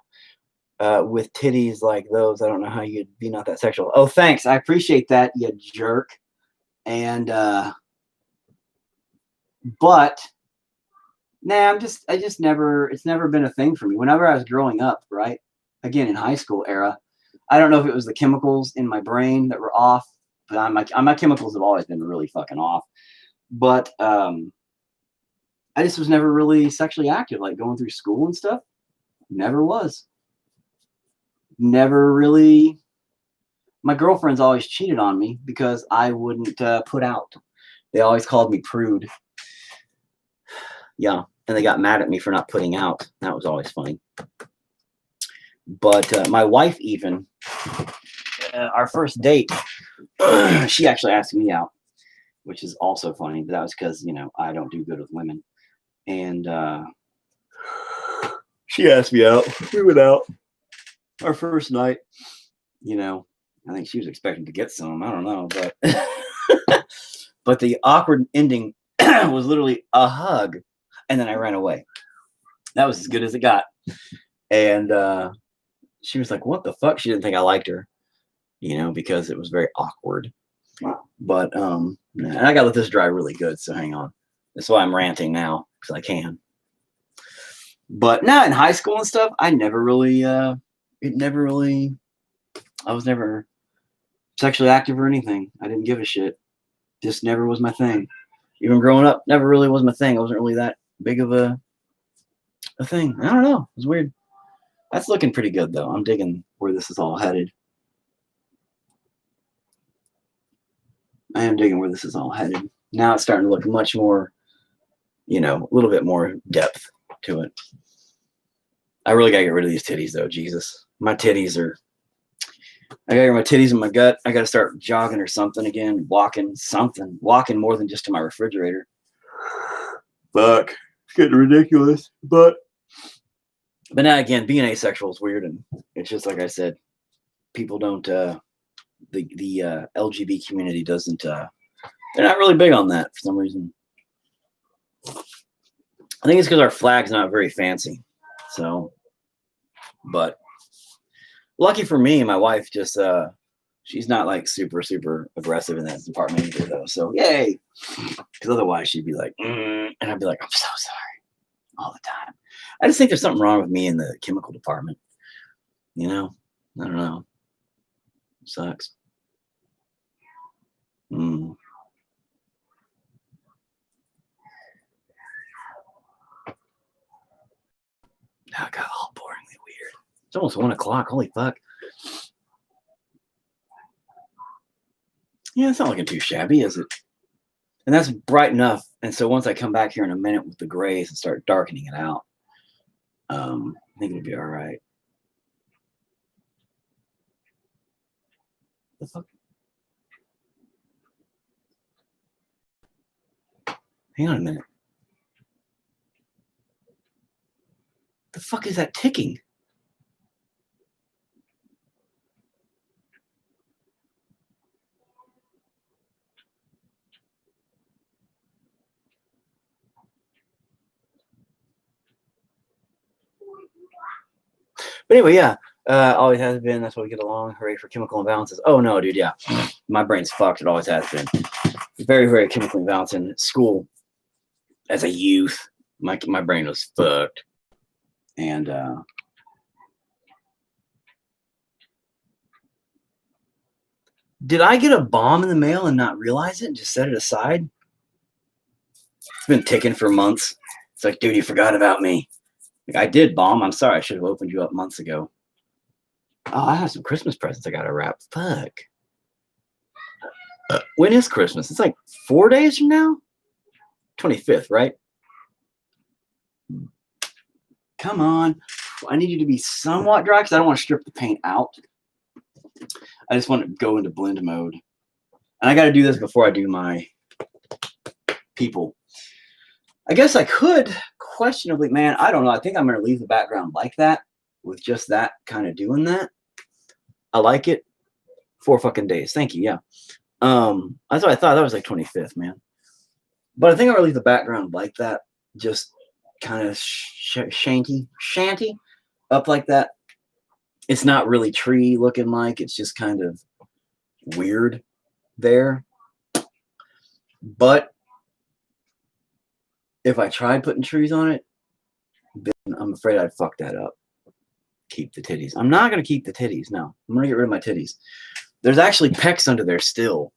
with titties like those, I don't know how you'd be not that sexual. Oh, thanks. I appreciate that, you jerk. And, but, nah, it's never been a thing for me. Whenever I was growing up, right? Again, in high school era, I don't know if it was the chemicals in my brain that were off, but my chemicals have always been really fucking off. But, I just was never really sexually active, like going through school and stuff. Never was. Never really. My girlfriends always cheated on me because I wouldn't put out. They always called me prude. Yeah, and they got mad at me for not putting out. That was always funny. But my wife, even our first date, she actually asked me out, which is also funny. But that was because I don't do good with women. And she asked me out. We went out. Our first night, I think she was expecting to get some. I don't know, but but the awkward ending was literally a hug, and then I ran away. That was as good as it got. And she was like, "What the fuck?" She didn't think I liked her, because it was very awkward. But and I gotta let this dry really good. So hang on. That's why I'm ranting now because I can. But now in high school and stuff, I never really. I was never sexually active or anything. I didn't give a shit. Just never was my thing. Even growing up, never really was my thing. I wasn't really that big of a thing. I don't know. It was weird. That's looking pretty good, though. I'm digging where this is all headed. I am digging where this is all headed. Now it's starting to look much more, a little bit more depth to it. I really got to get rid of these titties, though. Jesus. My titties are... I got my titties in my gut. I got to start jogging or something again, walking more than just to my refrigerator. Fuck, it's getting ridiculous. But now again, being asexual is weird, and it's just like I said, people don't. The LGBT community doesn't. They're not really big on that for some reason. I think it's because our flag's not very fancy. So, but. Lucky for me, my wife just she's not like super aggressive in that department either, though. So yay, because otherwise she'd be like, and I'd be like, I'm so sorry, all the time. I just think there's something wrong with me in the chemical department. I don't know. It sucks. I got all boringly weird. It's almost 1 o'clock. Holy fuck. Yeah, it's not looking too shabby, is it? And that's bright enough. And so once I come back here in a minute with the grays and start darkening it out, I think it'll be all right. The fuck? Hang on a minute. The fuck is that ticking? But anyway, yeah, always has been. That's why we get along. Hooray for chemical imbalances. Oh no, dude, yeah, my brain's fucked. It always has been. Very chemically imbalanced in school. As a youth, my brain was fucked. And did I get a bomb in the mail and not realize it and just set it aside? It's been ticking for months. It's like, dude, you forgot about me. Like, I did, bomb. I'm sorry. I should have opened you up months ago. Oh, I have some Christmas presents I got to wrap. Fuck. When is Christmas? It's like 4 days from now? 25th, right? Come on. I need you to be somewhat dry because I don't want to strip the paint out. I just want to go into blend mode. And I got to do this before I do my people. I guess I could questionably, man, I don't know. I think I'm going to leave the background like that with just that kind of doing that. I like it. 4 fucking days. Thank you. Yeah. That's what I thought. That was like 25th, man. But I think I'm gonna leave the background like that, just kind of shanty up like that. It's not really tree looking like. It's just kind of weird there. But if I tried putting trees on it, then I'm afraid I'd fuck that up. Keep the titties. I'm not gonna keep the titties. No, I'm gonna get rid of my titties. There's actually pecs under there still.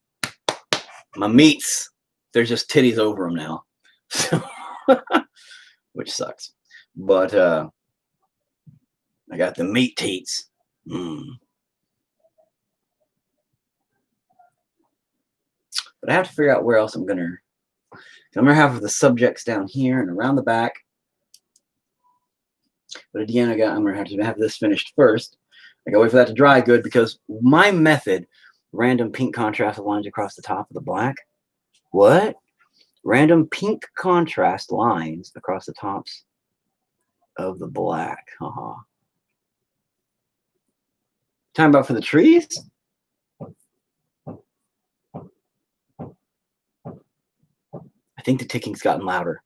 My meats. There's just titties over them now, so, which sucks. But I got the meat teats. But I have to figure out where else I'm gonna have the subjects down here and around the back. But again, I'm gonna have to have this finished first. I gotta wait for that to dry good because my method, random pink contrast lines across the top of the black. What? Random pink contrast lines across the tops of the black. Haha. Time about for the trees? I think the ticking's gotten louder.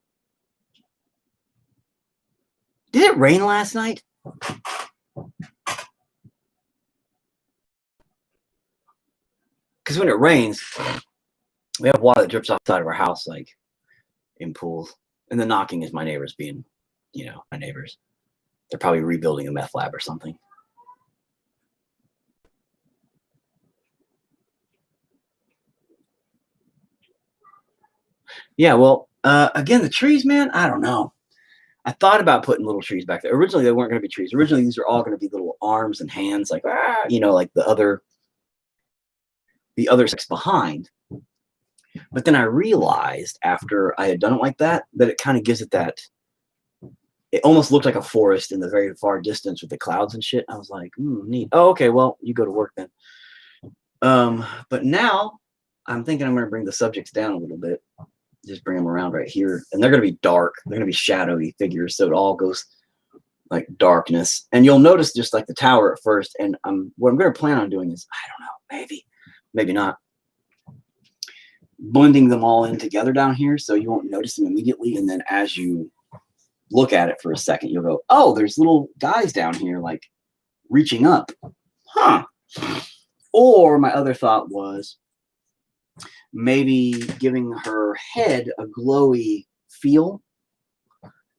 Did it rain last night? Because when it rains, we have water that drips off the side of our house, like in pools. And the knocking is my neighbors being, my neighbors. They're probably rebuilding a meth lab or something. Yeah, well, again, the trees, man, I don't know. I thought about putting little trees back there. Originally, they weren't going to be trees. Originally, these were all going to be little arms and hands, like, like the other six behind. But then I realized after I had done it like that it kind of gives it that, it almost looked like a forest in the very far distance with the clouds and shit. I was like, neat. Oh, okay, well, you go to work then. But now I'm thinking I'm going to bring the subjects down a little bit. Just bring them around right here. And they're going to be dark. They're going to be shadowy figures. So it all goes like darkness. And you'll notice just like the tower at first. And what I'm going to plan on doing is, I don't know, maybe not. Blending them all in together down here so you won't notice them immediately. And then as you look at it for a second, you'll go, oh, there's little guys down here like reaching up. Huh. Or my other thought was maybe giving her head a glowy feel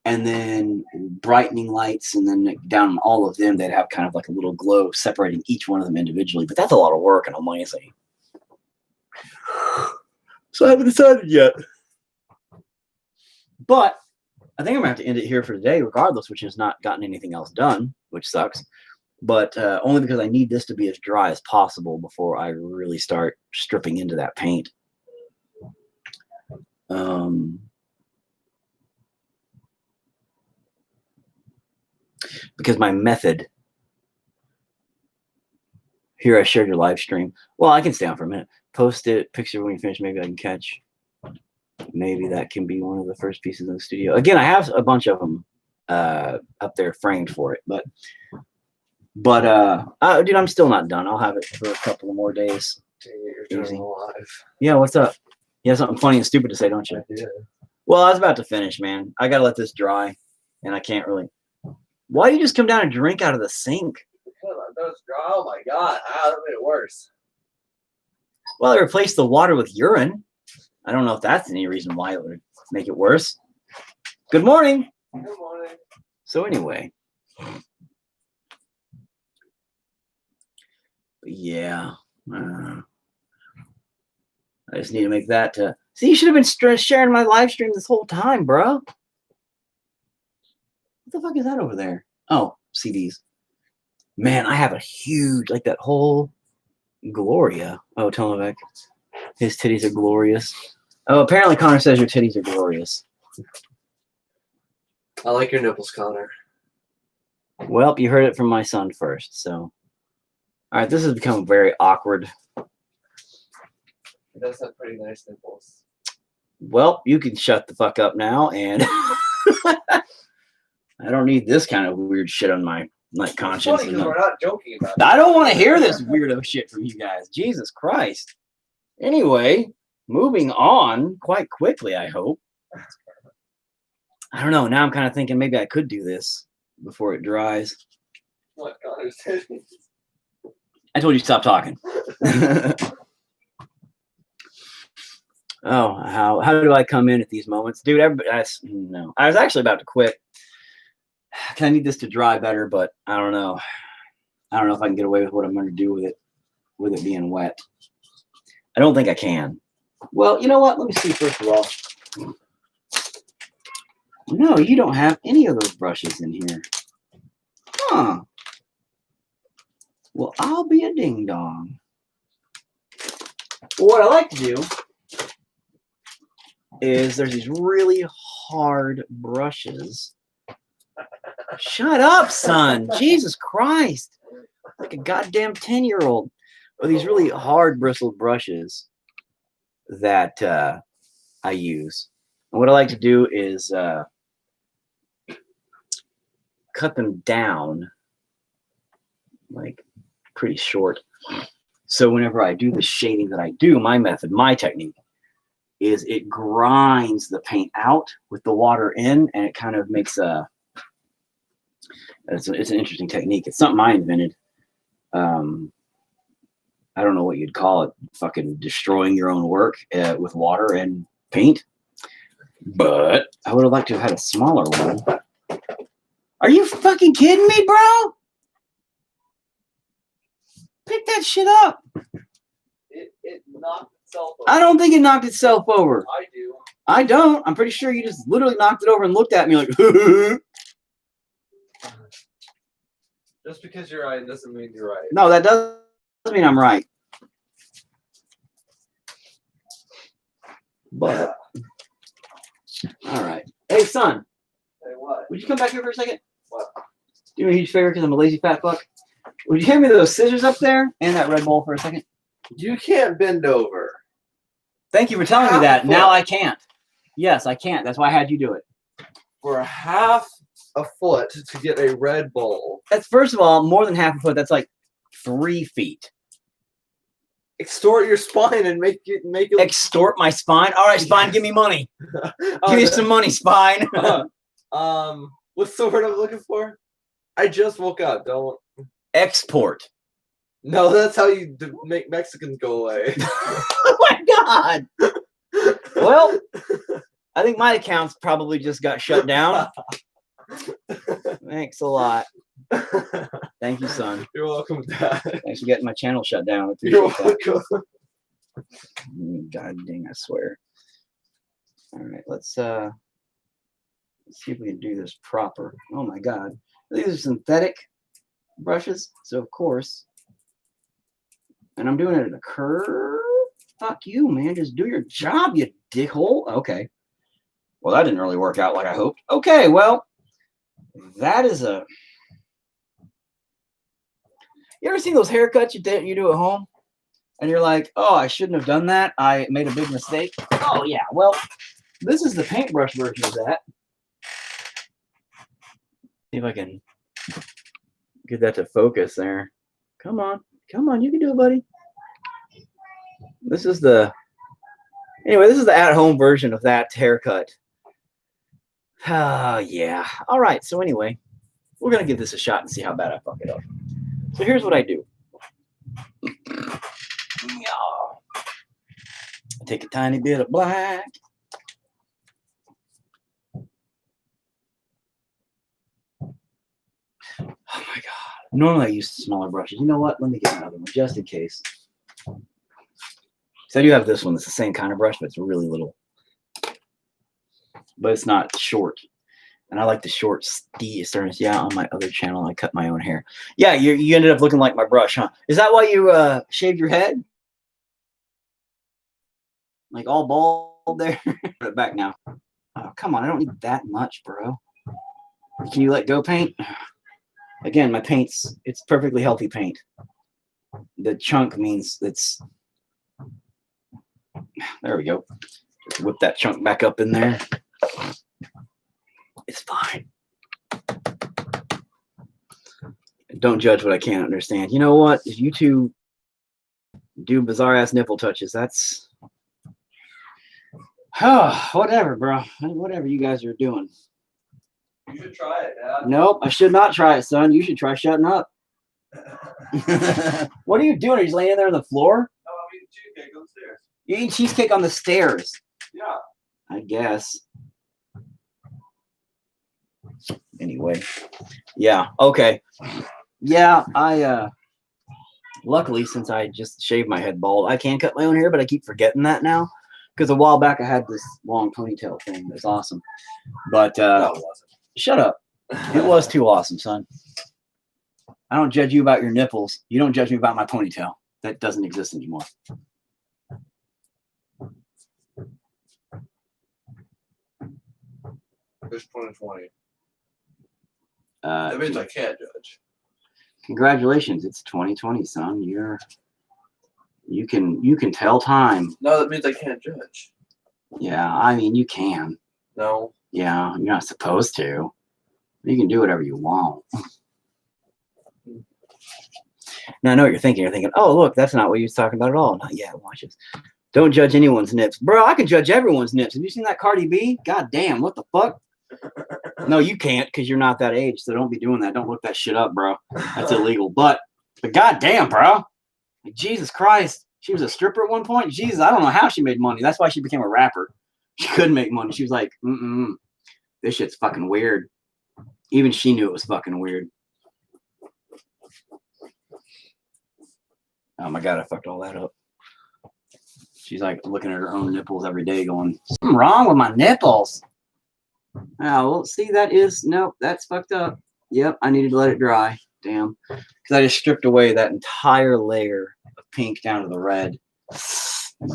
and then brightening lights, and then down on all of them, they'd have kind of like a little glow separating each one of them individually. But that's a lot of work and I'm lazy. So I haven't decided yet. But I think I'm going to have to end it here for today regardless, which has not gotten anything else done, which sucks. But only because I need this to be as dry as possible before I really start stripping into that paint. Because my method, here I shared your live stream. Well, I can stay on for a minute. Post it, picture when you finish. Maybe I can catch. Maybe that can be one of the first pieces in the studio. Again, I have a bunch of them up there framed for it. But dude, I'm still not done. I'll have it for a couple of more days. You're doing live. Yeah, what's up? You have something funny and stupid to say, don't you? Yeah. Well, I was about to finish, man. I gotta let this dry, and I can't really. Why do you just come down and drink out of the sink? Oh my god, that made it worse. Well, they replaced the water with urine. I don't know if that's any reason why it would make it worse. Good morning. Good morning. So anyway. Yeah. I just need to make that. See, you should have been sharing my live stream this whole time, bro. What the fuck is that over there? Oh, CDs. Man, I have a huge, like that whole Gloria. Oh, Tomovec. His titties are glorious. Oh, apparently Connor says your titties are glorious. I like your nipples, Connor. Well, you heard it from my son first, so. All right, this has become very awkward. He does have pretty nice nipples. Well, you can shut the fuck up now, and I don't need this kind of weird shit on my like It's conscience. funny And because we're not joking about it. I don't want to hear this weirdo shit from you guys. Jesus Christ. Anyway, moving on quite quickly, I hope. I don't know. Now I'm kind of thinking maybe I could do this before it dries. What Connor said. I told you to stop talking. Oh, how do I come in at these moments? Dude, no. I was actually about to quit. I need this to dry better, but I don't know. I don't know if I can get away with what I'm going to do with it being wet. I don't think I can. Well, you know what? Let me see first of all. No, you don't have any of those brushes in here. Huh. Well, I'll be a ding dong. Well, what I like to do is there's these really hard brushes. Shut up, son. Jesus Christ. Like a goddamn 10-year-old. Or these really hard bristled brushes that I use. And what I like to do is cut them down like pretty short. So whenever I do the shading that I do, my method, my technique, is it grinds the paint out with the water in, and it kind of makes it's an interesting technique. It's something I invented. I don't know what you'd call it, fucking destroying your own work with water and paint. But I would have liked to have had a smaller one. Are you fucking kidding me, bro? Pick that shit up. It knocked itself over. I don't think it knocked itself over. I do. I don't. I'm pretty sure you just literally knocked it over and looked at me like, Just because you're right doesn't mean you're right. no, that doesn't mean I'm right. But, all right. Hey, son, Hey, what? would you come back here for a second? What? Do me a huge favor because I'm a lazy fat fuck. Would you hand me those scissors up there and that Red Bull for a second? You can't bend over. Thank you for telling me Half that. a Now foot. I can't. Yes, I can't. That's why I had you do it. For half a foot to get a Red Bull. That's, first of all, more than half a foot. That's like 3 feet. Extort your spine and make it Extort my spine? All right, spine, give me money. Give me some money, spine. What's the word I'm looking for? I just woke up. Don't. Export. No, that's how you make Mexicans go away. Oh my God. Well, I think my account's probably just got shut down. Thanks a lot. Thank you, son. You're welcome, Dad. Thanks for getting my channel shut down. I You're appreciate that. welcome. God dang, I swear. All right, let's see if we can do this proper. Oh my God. These are synthetic brushes, so of course. And I'm doing it in a curve. Fuck you, man. Just do your job, you dickhole. Okay. Well, that didn't really work out like I hoped. Okay, well, that is a... You ever seen those haircuts you do at home? And you're like, oh, I shouldn't have done that. I made a big mistake. Oh, yeah. Well, this is the paintbrush version of that. See if I can get that to focus there. Come on. Come on. You can do it, buddy. This is the... Anyway, this is the at-home version of that haircut. Yeah. All right. So anyway, we're going to give this a shot and see how bad I fuck it up. So here's what I do. I take a tiny bit of black. Oh my God. Normally I use smaller brushes. You know what? Let me get another one just in case. So I do have this one. It's the same kind of brush, but it's really little. But it's not short. And I like the short steers. Yeah, on my other channel, I cut my own hair. Yeah, you ended up looking like my brush, huh? Is that why you shaved your head? Like all bald there? Put it back now. Oh, come on. I don't need that much, bro. Can you let go paint? Again, my paint's, it's perfectly healthy paint. The chunk means it's... There we go. Just whip that chunk back up in there. It's fine. Don't judge what I can't understand. You know what? If you two do bizarre ass nipple touches, that's whatever, bro. Whatever you guys are doing. You should try it, Dad. Nope, I should not try it, son. You should try shutting up. What are you doing? Are you just laying there on the floor? No, I'm eating cheesecake upstairs. You eating cheesecake on the stairs? Yeah. I guess. Anyway. Yeah, okay. Yeah, I luckily since I just shaved my head bald, I can cut my own hair, but I keep forgetting that now. Because a while back I had this long ponytail thing. That's awesome. But No, it wasn't. shut up. It was too awesome, son. I don't judge you about your nipples. You don't judge me about my ponytail. That doesn't exist anymore. It's 2020. Uh, That means I can't judge. Congratulations, it's 2020, son. You can tell time. No, that means I can't judge. Yeah, I mean you can. No. Yeah, you're not supposed to. You can do whatever you want. Now I know what you're thinking. You're thinking, oh look, that's not what he was talking about at all. Not yet. Watch this. Don't judge anyone's nips, bro. I can judge everyone's nips. Have you seen that Cardi B? God damn, what the fuck? No, you can't because you're not that age. So don't be doing that. Don't look that shit up, bro. That's illegal. But goddamn, bro. Like, Jesus Christ. She was a stripper at one point. Jesus, I don't know how she made money. That's why she became a rapper. She couldn't make money. She was like, this shit's fucking weird. Even she knew it was fucking weird. Oh my God, I fucked all that up. She's like looking at her own nipples every day going, something wrong with my nipples. Oh, well, see, nope, that's fucked up. Yep, I needed to let it dry. Damn. Because I just stripped away that entire layer of pink down to the red.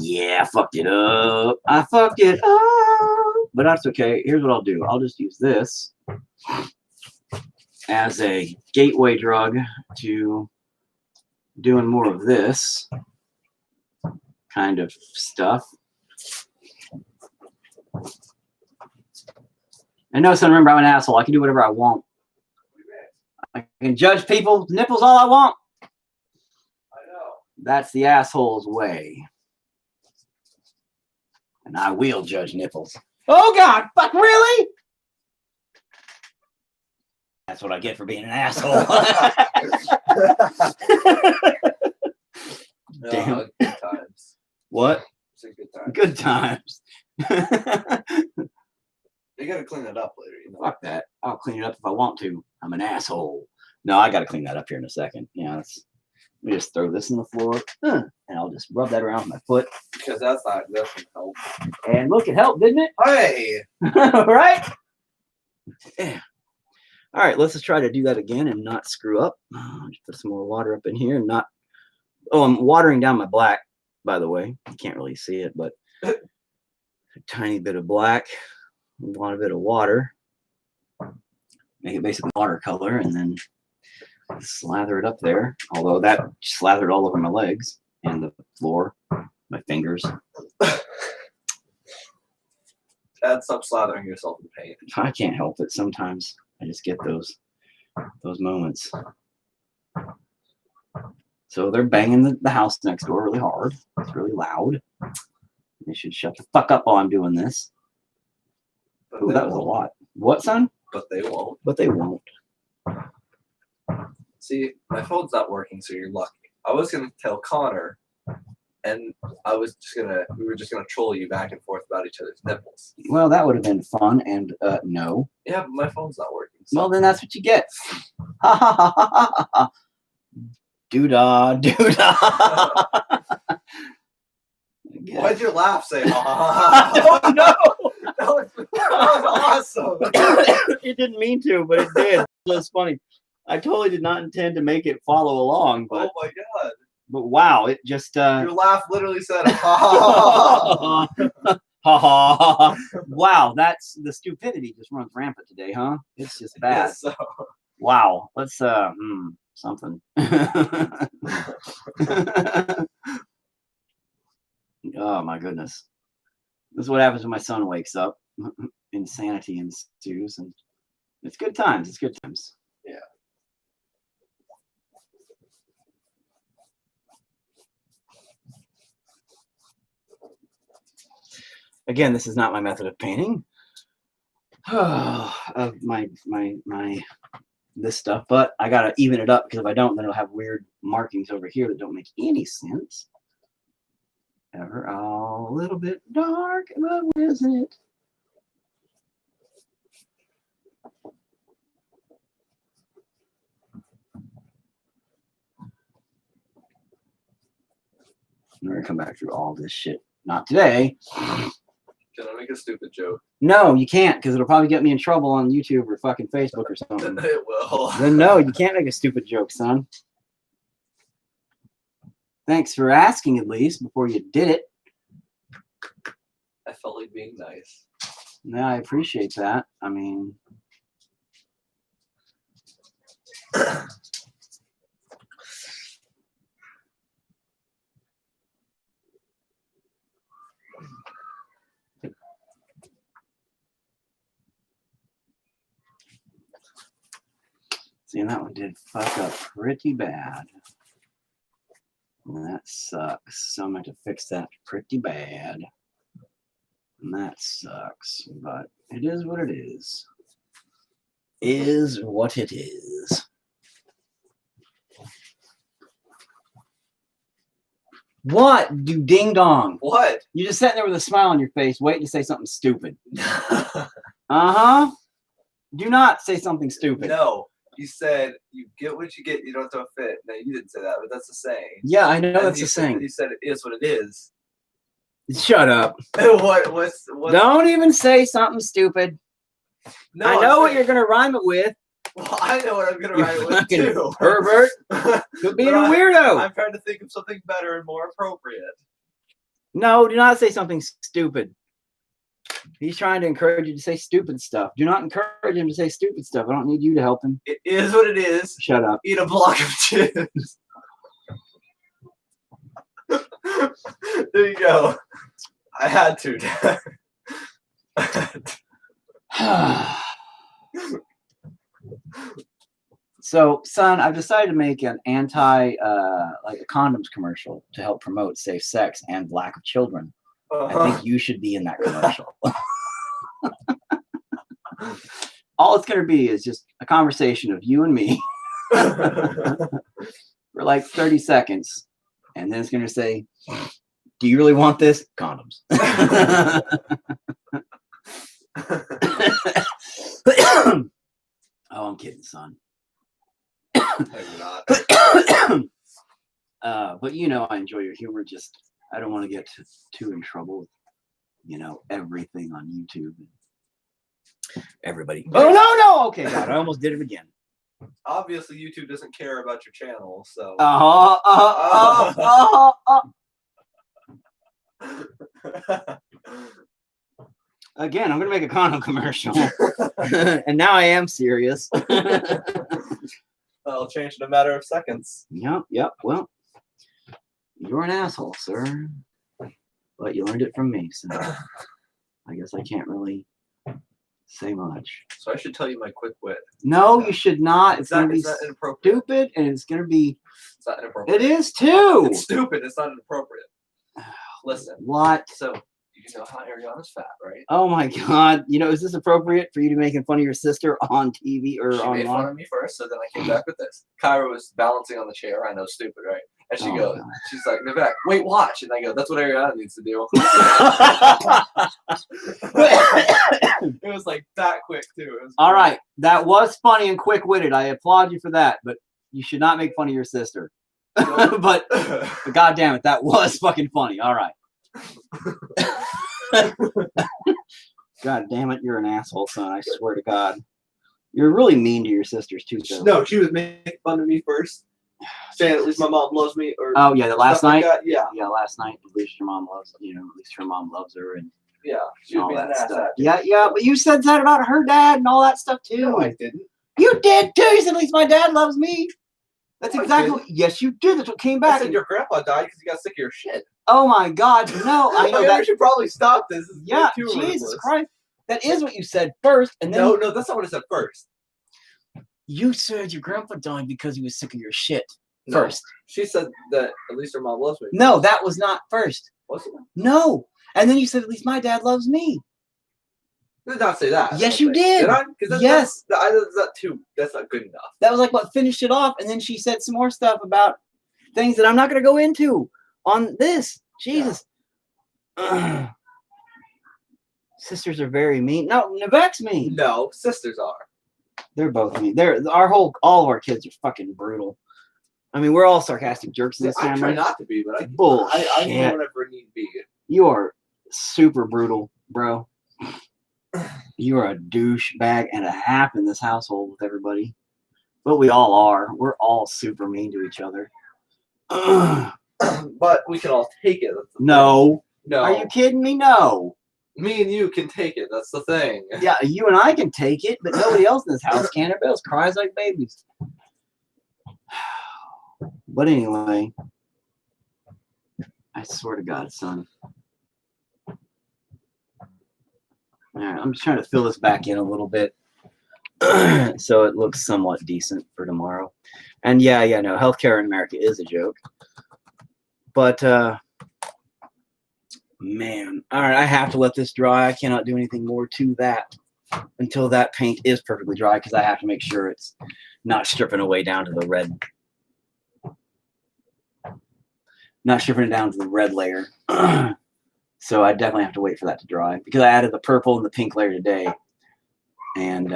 Yeah, I fucked it up. I fucked it up. But that's okay. Here's what I'll do. I'll just use this as a gateway drug to doing more of this kind of stuff. And no, son, remember, I'm an asshole. I can do whatever I want. I can judge people's nipples all I want. I know. That's the asshole's way. And I will judge nipples. Oh, God. Fuck, really? That's what I get for being an asshole. Damn. Good times. What? It's a good time. Good times. You gotta clean it up later. You know? Fuck that. I'll clean it up if I want to. I'm an asshole. No, I got to clean that up here in a second. Yeah, let me just throw this on the floor, and I'll just rub that around with my foot. Because that's gonna help. And look, it helped, didn't it? Hey! All right? Yeah. All right, let's just try to do that again and not screw up. Just put some more water up in here and not... Oh, I'm watering down my black, by the way. You can't really see it, but a tiny bit of black, a lot bit of water. Make it basically watercolor and then slather it up there. Although that slathered all over my legs and the floor, my fingers. Dad, stop slathering yourself in paint. I can't help it. Sometimes I just get those moments. So they're banging the house next door really hard. It's really loud. They should shut the fuck up while I'm doing this. Oh, that was a lot. What, son? But they won't. But they won't. See, my phone's not working, so you're lucky. I was gonna tell Connor, and we were just gonna troll you back and forth about each other's nipples. Well, that would have been fun, and no. Yeah, but my phone's not working. So. Well, then that's what you get. Ha ha ha ha ha ha. Doo-dah, doo-dah. Why'd your laugh say ha ha ha? I don't know. That was awesome. It didn't mean to, but it did. It was funny. I totally did not intend to make it follow along, but Oh my god. but wow, it just Your laugh literally said ha ha ha. ha ha. Wow, that's the stupidity just runs rampant today, huh? It's just bad. Yes, so. Wow, let's something. Oh my goodness. This is what happens when my son wakes up. Insanity ensues, and it's good times. It's good times. Yeah. Again, this is not my method of painting. Of my this stuff, but I gotta even it up because if I don't, then it'll have weird markings over here that don't make any sense. Ever a little bit dark, but is it? I'm gonna come back through all this shit. Not today. Can I make a stupid joke? No, you can't, because it'll probably get me in trouble on YouTube or fucking Facebook or something. It will. Then no, you can't make a stupid joke, son. Thanks for asking at least before you did it. I felt like being nice. Yeah, I appreciate that. I mean, see, and that one did fuck up pretty bad. And that sucks. So I'm going to fix that pretty bad. And that sucks. But it is what it is. Is what it is. What? You ding dong. What? You just sitting there with a smile on your face, waiting to say something stupid. Uh-huh. Do not say something stupid. No. You said you get what you get, you don't throw a fit. No, you didn't say that, but that's the saying. Yeah, I know And that's the saying. You said it is what it is. Shut up. What's Don't even say something stupid. No, I know what you're going to rhyme it with. Well, I know what I'm gonna You write it with fucking too. pervert. You're being a weirdo. I'm trying to think of something better and more appropriate. No, do not say something stupid. He's trying to encourage you to say stupid stuff. Do not encourage him to say stupid stuff. I don't need you to help him. It is what it is. Shut up. Eat a block of chips. There you go. I had to, Dad. So, son, I've decided to make an like a condoms commercial to help promote safe sex and lack of children. I think you should be in that commercial. All it's going to be is just a conversation of you and me for like 30 seconds. And then it's going to say, do you really want this? Condoms. Oh, I'm kidding, son. I'm not. But you know, I enjoy your humor. Just, I don't want to get too in trouble with, everything on YouTube. Everybody. Oh, no. Okay, God, I almost did it again. Obviously, YouTube doesn't care about your channel, so. Again, I'm going to make a condom commercial. And now I am serious. That'll change in a matter of seconds. Yep. Well, you're an asshole, sir. But you learned it from me, so I guess I can't really say much. So I should tell you my quick wit. No, you should not. It's going to be inappropriate. stupid, and it's going to be... It's not inappropriate. It is, too! It's stupid. It's not inappropriate. Listen. What? So, you know how Ariana's fat, right? Oh, my God. Is this appropriate for you to be making fun of your sister on TV or She online? made fun of me first, so then I came back with this. Kyra was balancing on the chair. I know, stupid, right? And she goes, she's like, Vivek, wait, watch. And I go, that's what Ariana needs to do. It was like that quick, too. All right. That was funny and quick-witted. I applaud you for that, but you should not make fun of your sister. but God damn it, that was fucking funny. All right. God damn it, you're an asshole, son. I swear to God. You're really mean to your sisters, too. So. No, she was making fun of me first. Saying at least my mom loves me. Or oh, yeah, the last night? Like yeah, last night. At least your mom loves, at least her mom loves her. And yeah, she was being an ass. Yeah, but you said that about her dad and all that stuff, too. No, I didn't. You did, too. You said at least my dad loves me. That's exactly what, yes, you did. That's what came back. I said your grandpa died because he got sick of your shit. Oh, my God. No, I know that. We should probably stop this. Yeah, Jesus Christ. That is what you said first. And then no, that's not what I said first. You said your grandpa died because he was sick of your shit. First. She said that at least her mom loves me. No, that was not first. Was it? No. And then you said, at least my dad loves me. I did not say that. I Yes, don't you think. did. Did I? Because Yes. that's not good enough. That was like what finished it off. And then she said some more stuff about things that I'm not going to go into on this. Jesus. Ugh. Sisters are very mean. No, Nevek's mean. No, sisters are. They're both mean. All of our kids are fucking brutal. I mean, we're all sarcastic jerks in this I try family. not to be, but I Bullshit. know whatever I need to be. You are super brutal, bro. You are a douchebag and a half in this household with everybody. But we all are. We're all super mean to each other. But we can all take it. That's the No. thing. No. Are you kidding me? No. Me and you can take it. That's the thing. Yeah, you and I can take it, but nobody else in this house can. Everybody else cries like babies. But anyway, I swear to God, son. All right, I'm just trying to fill this back in a little bit so it looks somewhat decent for tomorrow. And yeah, no, healthcare in America is a joke. But, man, all right, I have to let this dry. I cannot do anything more to that until that paint is perfectly dry because I have to make sure it's not stripping away down to the red. Not stripping it down to the red layer. So I definitely have to wait for that to dry because I added the purple and the pink layer today. And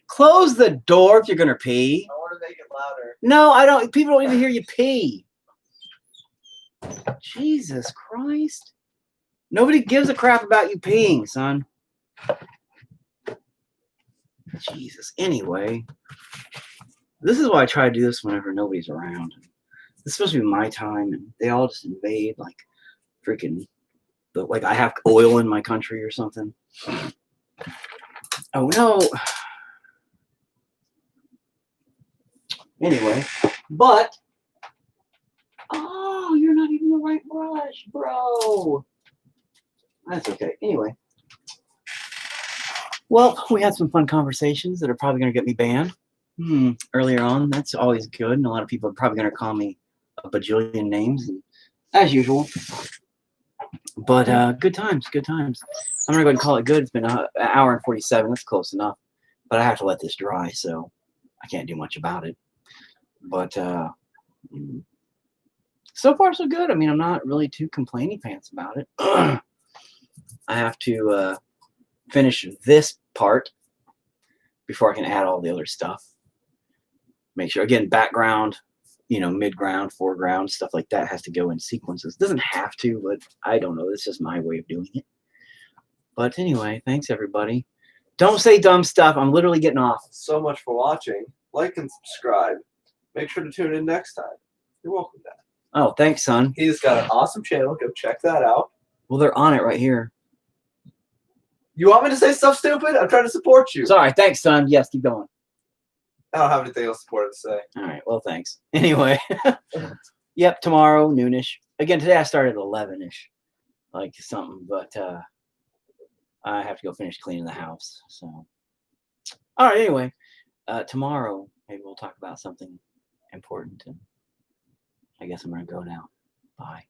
close the door if you're going to pee. I want to make it louder. No, I don't. People don't even hear you pee. Jesus Christ. Nobody gives a crap about you peeing, son. Jesus. Anyway, this is why I try to do this whenever nobody's around. It's supposed to be my time, and they all just invade like freaking, like I have oil in my country or something. Oh no. Anyway, but oh, you're not even the right brush, bro. That's okay. Anyway, well, we had some fun conversations that are probably going to get me banned. Earlier on, that's always good, and a lot of people are probably going to call me a bajillion names, and, as usual. But good times, good times. I'm going to go ahead and call it good. It's been an hour and 47. That's close enough. But I have to let this dry, so I can't do much about it. But so far, so good. I mean, I'm not really too complaining pants about it. I have to finish this part before I can add all the other stuff. Make sure, again, background, mid-ground, foreground, stuff like that has to go in sequences. It doesn't have to, but I don't know. This is my way of doing it. But anyway, thanks, everybody. Don't say dumb stuff. I'm literally getting off. So much for watching. Like and subscribe. Make sure to tune in next time. You're welcome, Dad. Oh, thanks, son. He's got an awesome channel. Go check that out. Well, they're on it right here. You want me to say stuff stupid? I'm trying to support you. Sorry. Thanks, son. Yes, keep going. I don't have anything else important to say. All right. Well, thanks. Anyway. Yep, tomorrow, noonish. Again, today I started at 11-ish. Like something, but I have to go finish cleaning the house. So, all right. Anyway, tomorrow maybe we'll talk about something important, and I guess I'm gonna go now. Bye.